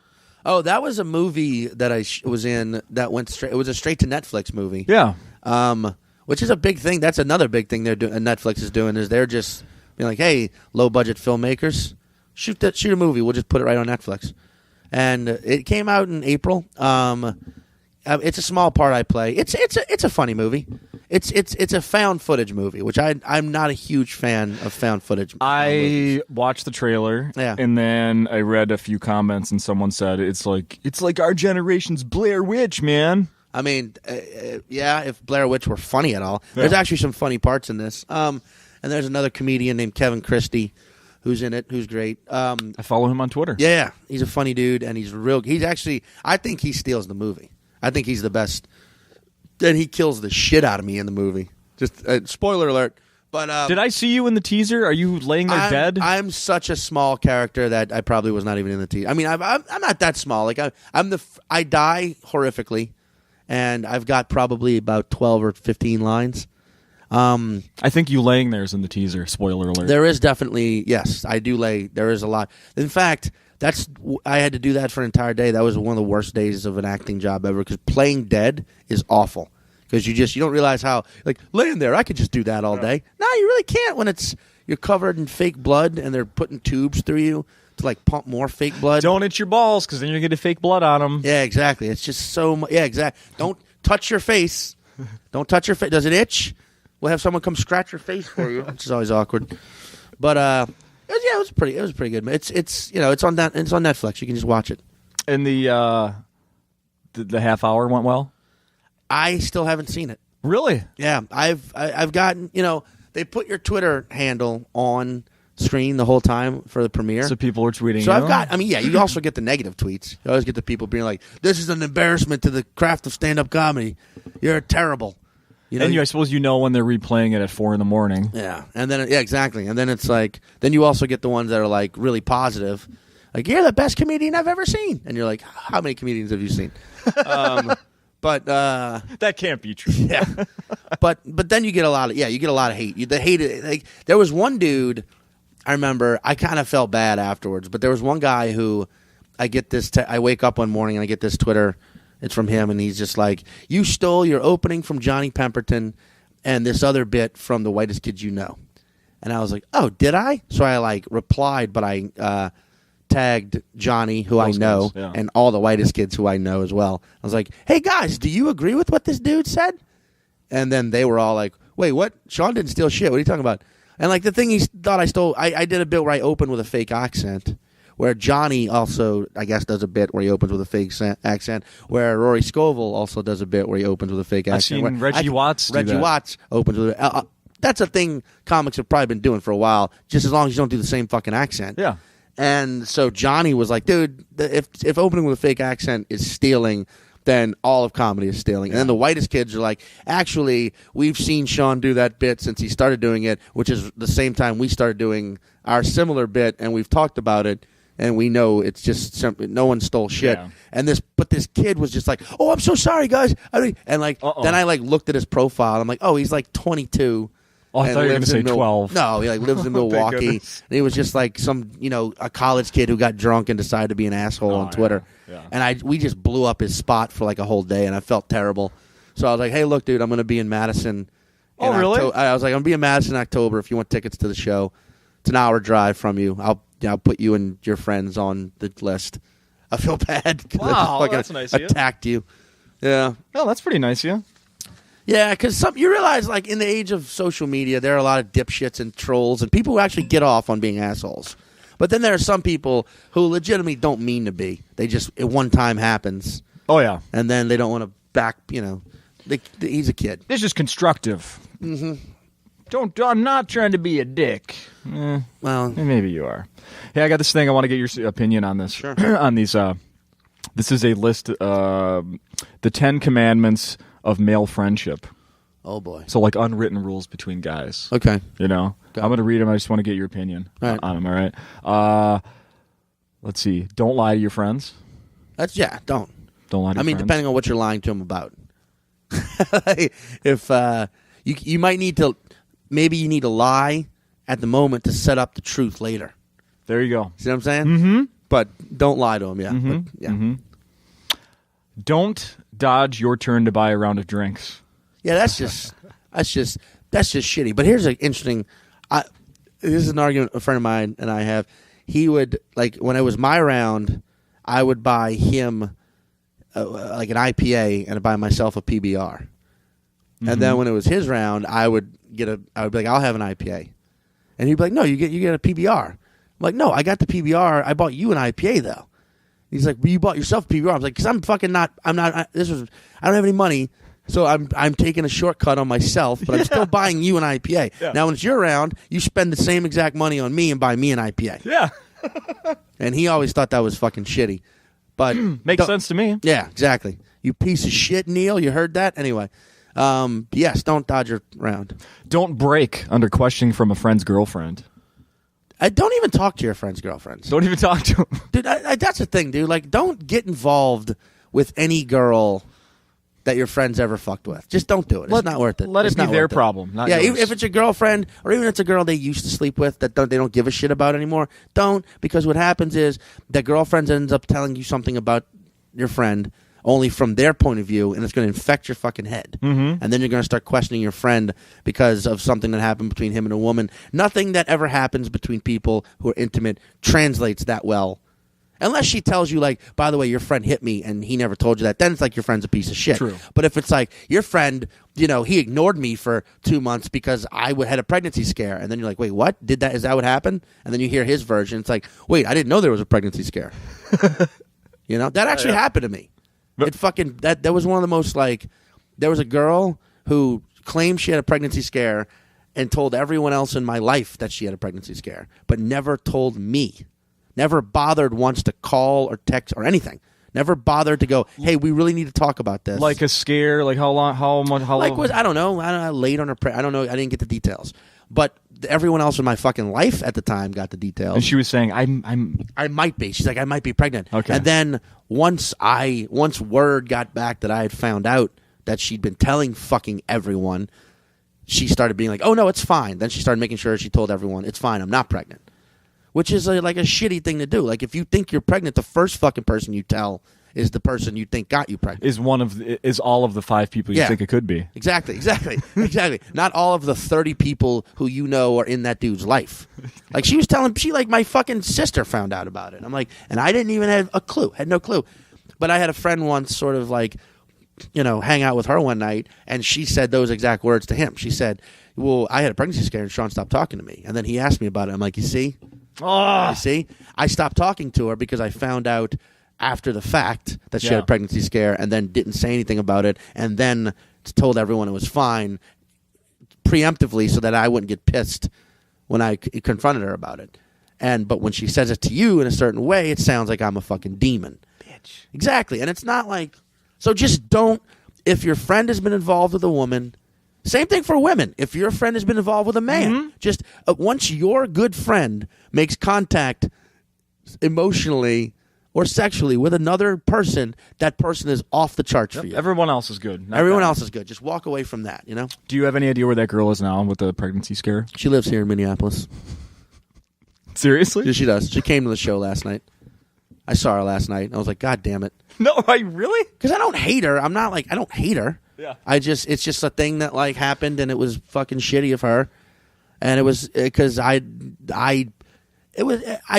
Oh, that was a movie that I was in that went straight... It was a straight-to-Netflix movie. Yeah. Which is a big thing. That's another big thing Netflix is doing, is they're just being like, hey, low-budget filmmakers, shoot a movie. We'll just put it right on Netflix. And it came out in April. It's a small part I play. It's a funny movie. It's a found footage movie, which I'm not a huge fan of found footage. I watched the trailer, and then I read a few comments, and someone said it's like our generation's Blair Witch, man. I mean, yeah, if Blair Witch were funny at all, there's actually some funny parts in this. And there's another comedian named Kevin Christie who's in it, who's great. I follow him on Twitter. Yeah, he's a funny dude, and he's actually, I think he steals the movie. I think he's the best. And he kills the shit out of me in the movie. Just spoiler alert. But did I see you in the teaser? Are you laying there dead? I'm such a small character that I probably was not even in the teaser. I mean, I'm not that small. Like I die horrifically, and I've got probably about 12 or 15 lines. I think you laying there is in the teaser. Spoiler alert. There is definitely, yes, I do lay. There is a lot. In fact, I had to do that for an entire day. That was one of the worst days of an acting job ever, because playing dead is awful. Because you don't realize how, like, laying there, I could just do that all day. No, you really can't when you're covered in fake blood and they're putting tubes through you to, like, pump more fake blood. Don't itch your balls, because then you're going to get fake blood on them. Yeah, exactly. It's just so much. Yeah, exactly. Don't touch your face. Don't touch your face. Does it itch? We'll have someone come scratch your face for you, which is always awkward. But it was pretty good. It's on Netflix. You can just watch it. And the half hour went well? I still haven't seen it. Really? Yeah, I've gotten, they put your Twitter handle on screen the whole time for the premiere. So people are tweeting. So you also get the negative tweets. You always get the people being like, "This is an embarrassment to the craft of stand-up comedy. You're terrible." I suppose when they're replaying it at 4 a.m. Yeah, and then exactly, and then it's like, then you also get the ones that are like really positive, like, "You're the best comedian I've ever seen," and you're like, "How many comedians have you seen?" But that can't be true. Yeah, but then you get a lot of hate. The hate, like, there was one dude I remember. I kind of felt bad afterwards, but there was one guy who I get this. I wake up one morning and I get this Twitter. It's from him, and he's just like, "You stole your opening from Johnny Pemberton and this other bit from The Whitest Kids You Know." And I was like, "Oh, did I?" So I replied, but I tagged Johnny, who I know, and all the Whitest Kids who I know as well. I was like, "Hey guys, do you agree with what this dude said?" And then they were all like, "Wait, what? Sean didn't steal shit. What are you talking about?" And like the thing he thought I stole, I did a bit where I opened with a fake accent. Where Johnny also, I guess, does a bit where he opens with a fake accent. Where Rory Scovel also does a bit where he opens with a fake accent. I've seen Reggie Watts do that. Watts opens with that's a thing comics have probably been doing for a while, just as long as you don't do the same fucking accent. Yeah. And so Johnny was like, dude, if opening with a fake accent is stealing, then all of comedy is stealing. And then the Whitest Kids are like, actually, we've seen Sean do that bit since he started doing it, which is the same time we started doing our similar bit, and we've talked about it. And we know it's just no one stole shit. Yeah. And this kid was just like, "Oh, I'm so sorry, guys." And then I looked at his profile. And I'm like, "Oh, he's like 22." Oh, I thought you were going to say 12. No, he lives in Milwaukee. And he was just like some, a college kid who got drunk and decided to be an asshole on Twitter. Yeah. And we just blew up his spot for like a whole day, and I felt terrible. So I was like, "Hey, look, dude, I'm going to be in Madison." Oh, really? I was like, "I'm going to be in Madison in October. If you want tickets to the show, it's an hour drive from you. I'll put you and your friends on the list." I feel bad because I that's nice attacked you. Yeah. Oh, that's pretty nice, yeah. Yeah, because you realize, like, in the age of social media, there are a lot of dipshits and trolls and people who actually get off on being assholes. But then there are some people who legitimately don't mean to be. They just, at one time happens. Oh, yeah. And then they don't want to back, he's a kid. It's just constructive. Mm-hmm. I'm not trying to be a dick. Well, maybe you are. Hey, I got this thing. I want to get your opinion on this. Sure. On these. This is a list. The 10 Commandments of Male Friendship. Oh boy. So like unwritten rules between guys. Okay. I'm going to read them. I just want to get your opinion on them. All right. Let's see. Don't lie to your friends. Don't lie to your friends. Depending on what you're lying to them about. If you might need to. Maybe you need to lie at the moment to set up the truth later. There you go. See what I'm saying? Mm-hmm. But don't lie to them, yeah. Mm-hmm. But, yeah. Mm-hmm. Don't dodge your turn to buy a round of drinks. Yeah, that's just shitty. But here's an interesting. This is an argument a friend of mine and I have. He would, like, when it was my round, I would buy him like an IPA and I'd buy myself a PBR. And then when it was his round, I would be like, I'll have an IPA. And he'd be like, no, you get a PBR. I'm like, no, I got the PBR. I bought you an IPA though. He's like, well, you bought yourself a PBR. I was like, because I don't have any money, so I'm taking a shortcut on myself, but I'm still buying you an IPA. Yeah. Now when it's your round, you spend the same exact money on me and buy me an IPA. Yeah. And he always thought that was fucking shitty. But makes sense to me. Yeah, exactly. You piece of shit, Neil. You heard that? Anyway. Yes, don't dodge your round. Don't break under questioning from a friend's girlfriend. Don't even talk to your friend's girlfriends. Don't even talk to them. Dude, that's the thing, dude. Like, don't get involved with any girl that your friends ever fucked with. Just don't do it. It's not worth it. Let it be their problem, not yours. If it's your girlfriend, or even if it's a girl they used to sleep with that they don't give a shit about anymore, don't. Because what happens is that girlfriend ends up telling you something about your friend only from their point of view, and it's going to infect your fucking head. And then you're going to start questioning your friend because of something that happened between him and a woman. Nothing that ever happens between people who are intimate translates that well. Unless she tells you, like, by the way, your friend hit me and he never told you that, then it's like your friend's a piece of shit. True. But if it's like, your friend, he ignored me for 2 months because I had a pregnancy scare, and then you're like, wait, what? Is that what happened? And then you hear his version. It's like, wait, I didn't know there was a pregnancy scare. That actually happened to me. That was one of the most, like, there was a girl who claimed she had a pregnancy scare and told everyone else in my life that she had a pregnancy scare, but never told me. Never bothered once to call or text or anything. Never bothered to go, hey, we really need to talk about this. Like a scare? Like how long? How much? How long? I don't know. Late on her I don't know. I didn't get the details. But everyone else in my fucking life at the time got the details. And she was saying, I might be. She's like, I might be pregnant. Okay. And then once word got back that I had found out that she'd been telling fucking everyone, she started being like, oh, no, it's fine. Then she started making sure she told everyone, it's fine, I'm not pregnant. Which is like a shitty thing to do. Like, if you think you're pregnant, the first fucking person you tell is the person you think got you pregnant. Is all of the 5 people you think it could be. Exactly. Not all of the 30 people who are in that dude's life. Like, she was telling, my fucking sister found out about it. I'm like, and I didn't even have a clue, had no clue. But I had a friend once sort of like, hang out with her one night, and she said those exact words to him. She said, well, I had a pregnancy scare and Sean stopped talking to me. And then he asked me about it. I'm like, you see? You see? I stopped talking to her because I found out after the fact that she had a pregnancy scare, and then didn't say anything about it, and then told everyone it was fine preemptively so that I wouldn't get pissed when I confronted her about it. But when she says it to you in a certain way, it sounds like I'm a fucking demon. Bitch. Exactly. And it's not like... So just don't... If your friend has been involved with a woman... Same thing for women. If your friend has been involved with a man, just once your good friend makes contact emotionally or sexually with another person, that person is off the charts for you. Everyone else is good. Everyone else is good. Just walk away from that, Do you have any idea where that girl is now with the pregnancy scare? She lives here in Minneapolis. Seriously? Yeah, she does. She came to the show last night. I saw her last night. I was like, God damn it. No, really? Because I don't hate her. I'm not like, I don't hate her. Yeah. It's just a thing that like happened, and it was fucking shitty of her, and it was because I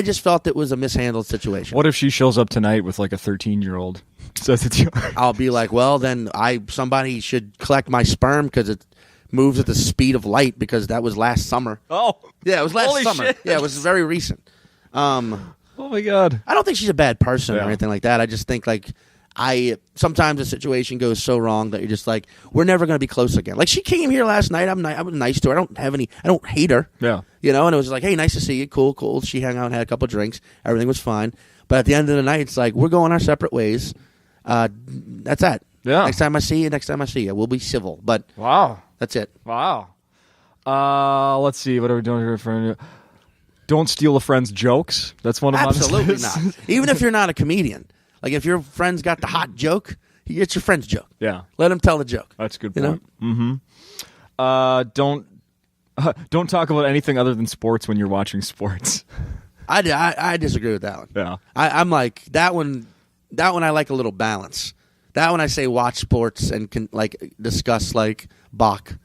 just felt it was a mishandled situation. What if she shows up tonight with like a 13-year-old? Says it's yours. I'll be like, well, then somebody should collect my sperm because it moves at the speed of light, because that was last summer. Oh, yeah, it was last holy summer. Shit. Yeah, it was very recent. Oh my God. I don't think she's a bad person or anything like that. I just think like. Sometimes a situation goes so wrong that you're just like, we're never going to be close again. Like, she came here last night. I was nice to her. I don't hate her. Yeah. And it was like, hey, nice to see you. Cool. She hung out and had a couple drinks. Everything was fine. But at the end of the night, it's like, we're going our separate ways. That's that. Yeah. Next time I see you, we'll be civil. But wow. That's it. Wow. Let's see. What are we doing here for? Don't steal a friend's jokes. That's one of my Absolutely not. Even if you're not a comedian. Like, if your friend's got the hot joke, it's your friend's joke. Yeah. Let him tell the joke. That's a good point. Don't talk about anything other than sports when you're watching sports. I disagree with that one. Yeah. I'm like, that one I like a little balance. That one I say watch sports and can like discuss like Bach,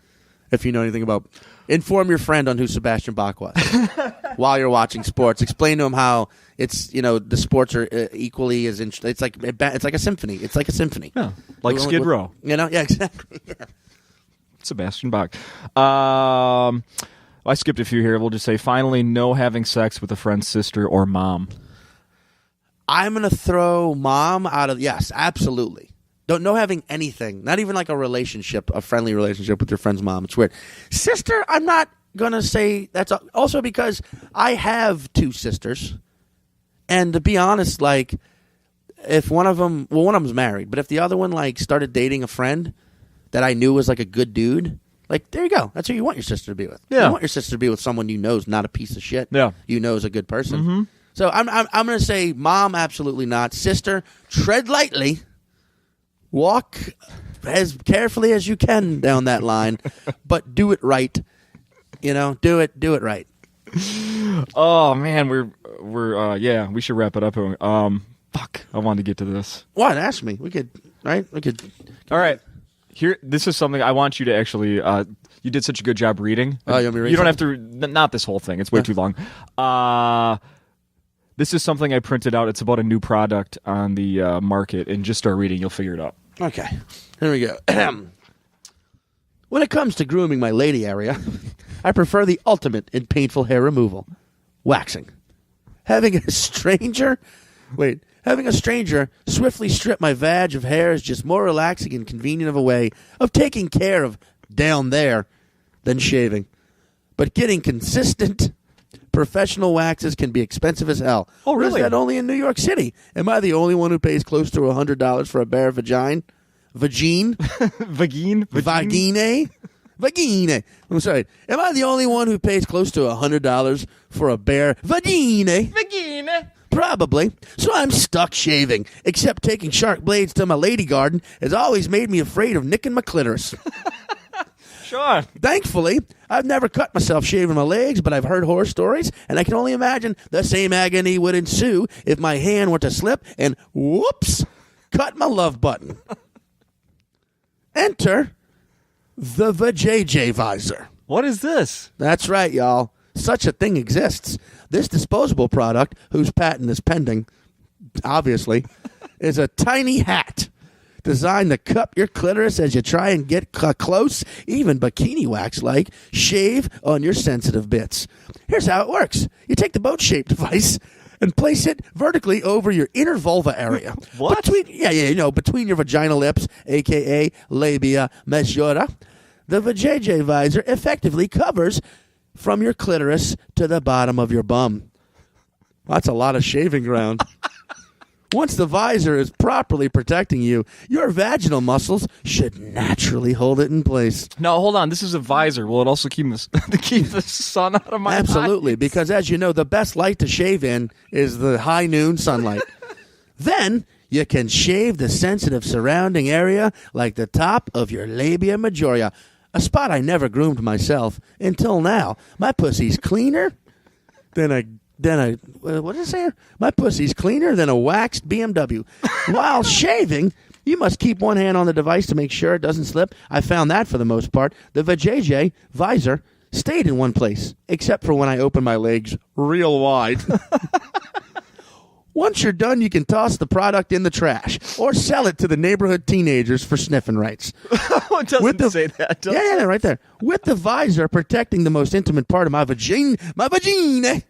if you know anything about. Inform your friend on who Sebastian Bach was while you're watching sports. Explain to him how it's the sports are equally as interesting. It's like a symphony. It's like a symphony. Yeah, like Skid Row. Yeah, exactly. Yeah. Sebastian Bach. I skipped a few here. We'll just say, finally, no having sex with a friend's sister or mom. I'm going to throw mom out of... Yes, absolutely. Don't know having anything. Not even like a relationship, a friendly relationship with your friend's mom. It's weird. Sister, I'm not going to say... That's also because I have 2 sisters. And to be honest, like, if one of them... Well, one of them's married. But if the other one, like, started dating a friend that I knew was, like, a good dude... Like, there you go. That's who you want your sister to be with. Yeah. You want your sister to be with someone you know is not a piece of shit. Yeah. You know is a good person. Mm-hmm. So I'm going to say mom, absolutely not. Sister, tread lightly. Walk as carefully as you can down that line, but do it right. You know, do it right. Oh man, we should wrap it up. Fuck, I wanted to get to this. What? Ask me. We could, right? We could. All right. Here, this is something I want you to actually. You did such a good job reading. Oh, you want me to read You don't something? have to. Not this whole thing. It's way too long. This is something I printed out. It's about a new product on the market, and just start reading. You'll figure it out. Okay. Here we go. When it comes to grooming my lady area, I prefer the ultimate in painful hair removal: waxing. Having a stranger swiftly strip my vag of hair is just more relaxing and convenient of a way of taking care of down there than shaving. But getting consistent professional waxes can be expensive as hell. Oh, really? Is that only in New York City? Am I the only one who pays close to $100 for a bare vagine? Vagine? Vagine. I'm sorry. Am I the only one who pays close to $100 for a bare vagine? Vagine. Probably. So I'm stuck shaving. Except taking sharp blades to my lady garden has always made me afraid of nicking my clitoris. Sure. Thankfully, I've never cut myself shaving my legs, but I've heard horror stories, and I can only imagine the same agony would ensue if my hand were to slip and, whoops, cut my love button. Enter the vajayjay visor. What is this? That's right, y'all. Such a thing exists. This disposable product, whose patent is pending, obviously, is a tiny hat designed to cup your clitoris as you try and get close, even bikini wax-like, shave on your sensitive bits. Here's how it works. You take the boat-shaped device and place it vertically over your inner vulva area. What? Between your vaginal lips, a.k.a. labia majora. The vajayjay visor effectively covers from your clitoris to the bottom of your bum. That's a lot of shaving ground. Once the visor is properly protecting you, your vaginal muscles should naturally hold it in place. No, hold on. This is a visor. Will it also keep the sun out of my Absolutely, eyes? because as you know, the best light to shave in is the high noon sunlight. Then you can shave the sensitive surrounding area like the top of your labia majora, a spot I never groomed myself until now. My pussy's cleaner than a what did it say? My pussy's cleaner than a waxed BMW. While shaving, you must keep one hand on the device to make sure it doesn't slip. I found that for the most part. The vajayjay visor stayed in one place, except for when I opened my legs real wide. Once you're done, you can toss the product in the trash or sell it to the neighborhood teenagers for sniffing rights. It doesn't say that. Yeah, right there. With the visor protecting the most intimate part of my vagina.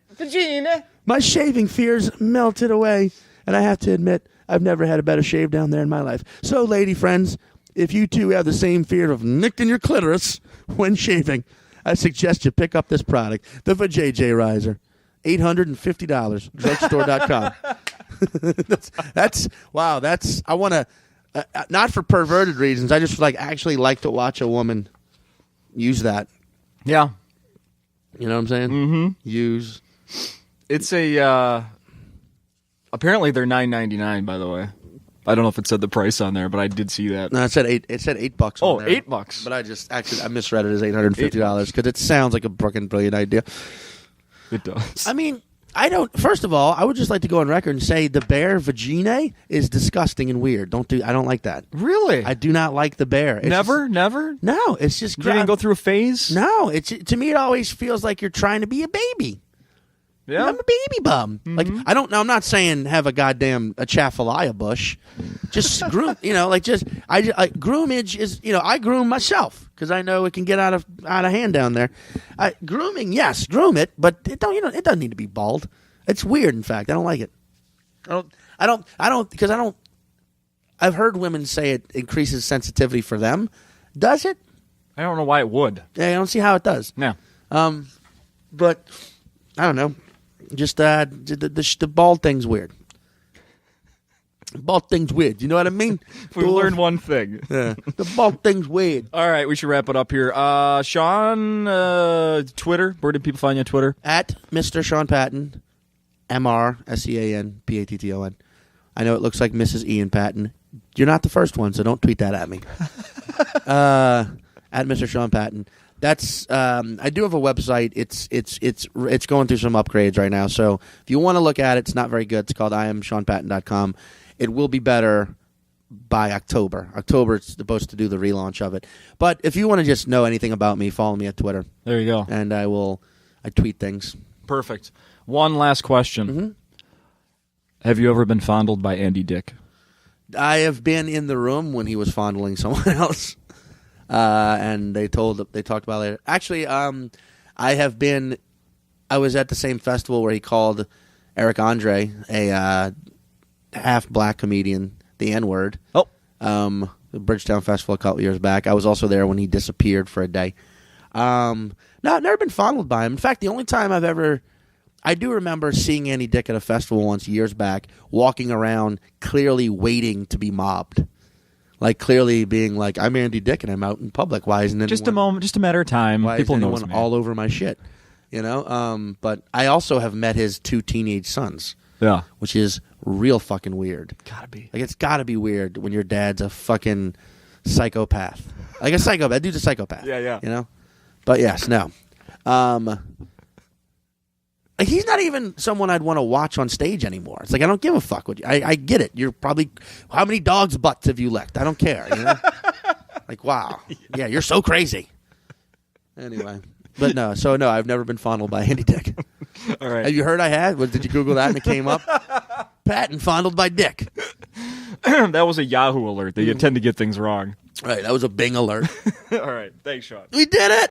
My shaving fears melted away, and I have to admit, I've never had a better shave down there in my life. So, lady friends, if you too have the same fear of nicking your clitoris when shaving, I suggest you pick up this product, the vajayjay Riser. $850, drugstore.com. I want to, not for perverted reasons, I just actually like to watch a woman use that. Yeah. You know what I'm saying? Mm-hmm. Use. It's a, apparently they're $9.99, by the way. I don't know if it said the price on there, but I did see that. No, it said $8 on there. $8. But I misread it as $850 because it sounds like a fucking brilliant idea. It does. I mean, first of all, I would just like to go on record and say the bear vagina is disgusting and weird. I don't like that. Really? I do not like the bear. It's Never? No, it's just... You didn't go through a phase? No, to me it always feels like you're trying to be a baby. Yeah. I'm a baby bum. Like, I don't know. I'm not saying have a Chaffalaya bush. Just groom, groomage is, I groom myself because I know it can get out of hand down there. Grooming, yes, groom it, but it doesn't need to be bald. It's weird. In fact, I don't like it. I've heard women say it increases sensitivity for them. Does it? I don't know why it would. Yeah, I don't see how it does. Yeah. But I don't know. Just the bald thing's weird. Bald thing's weird. You know what I mean? If we learn one thing. Yeah. The bald thing's weird. All right, we should wrap it up here. Sean, Twitter. Where do people find you on Twitter? At Mr. Sean Patton, MrSeanPatton. I know it looks like Mrs. Ian Patton. You're not the first one, so don't tweet that at me. At Mr. Sean Patton. That's I do have a website. It's going through some upgrades right now. So if you want to look at it, it's not very good. It's called IamSeanPatton.com. It will be better by October. October, it's supposed to do the relaunch of it. But if you want to just know anything about me, follow me at Twitter. There you go. And I tweet things. Perfect. One last question. Mm-hmm. Have you ever been fondled by Andy Dick? I have been in the room when he was fondling someone else. And they talked about it later. Actually, I was at the same festival where he called Eric Andre, a half-black comedian, the N-word. Oh. The Bridgetown Festival a couple years back. I was also there when he disappeared for a day. No, I've never been fondled by him. In fact, the only time I do remember seeing Andy Dick at a festival once years back, walking around clearly waiting to be mobbed. Like clearly being like, I'm Andy Dick and I'm out in public. Why isn't anyone... Just a moment, just a matter of time. Why People is know anyone all over my shit? But I also have met his 2 teenage sons. Yeah. Which is real fucking weird. Gotta be. Like, it's gotta be weird when your dad's a fucking psychopath. Like a psychopath. That dude's a psychopath. Yeah. But yes, no. He's not even someone I'd want to watch on stage anymore. It's like, I don't give a fuck what you... I get it. You're probably... How many dogs' butts have you licked? I don't care, Like, wow. Yeah, you're so crazy. Anyway. But no, I've never been fondled by Andy Dick. All right. Have you heard I had? Did you Google that and it came up? Patton fondled by Dick. That was a Yahoo alert. They tend to get things wrong. Right, that was a Bing alert. All right. Thanks, Sean. We did it!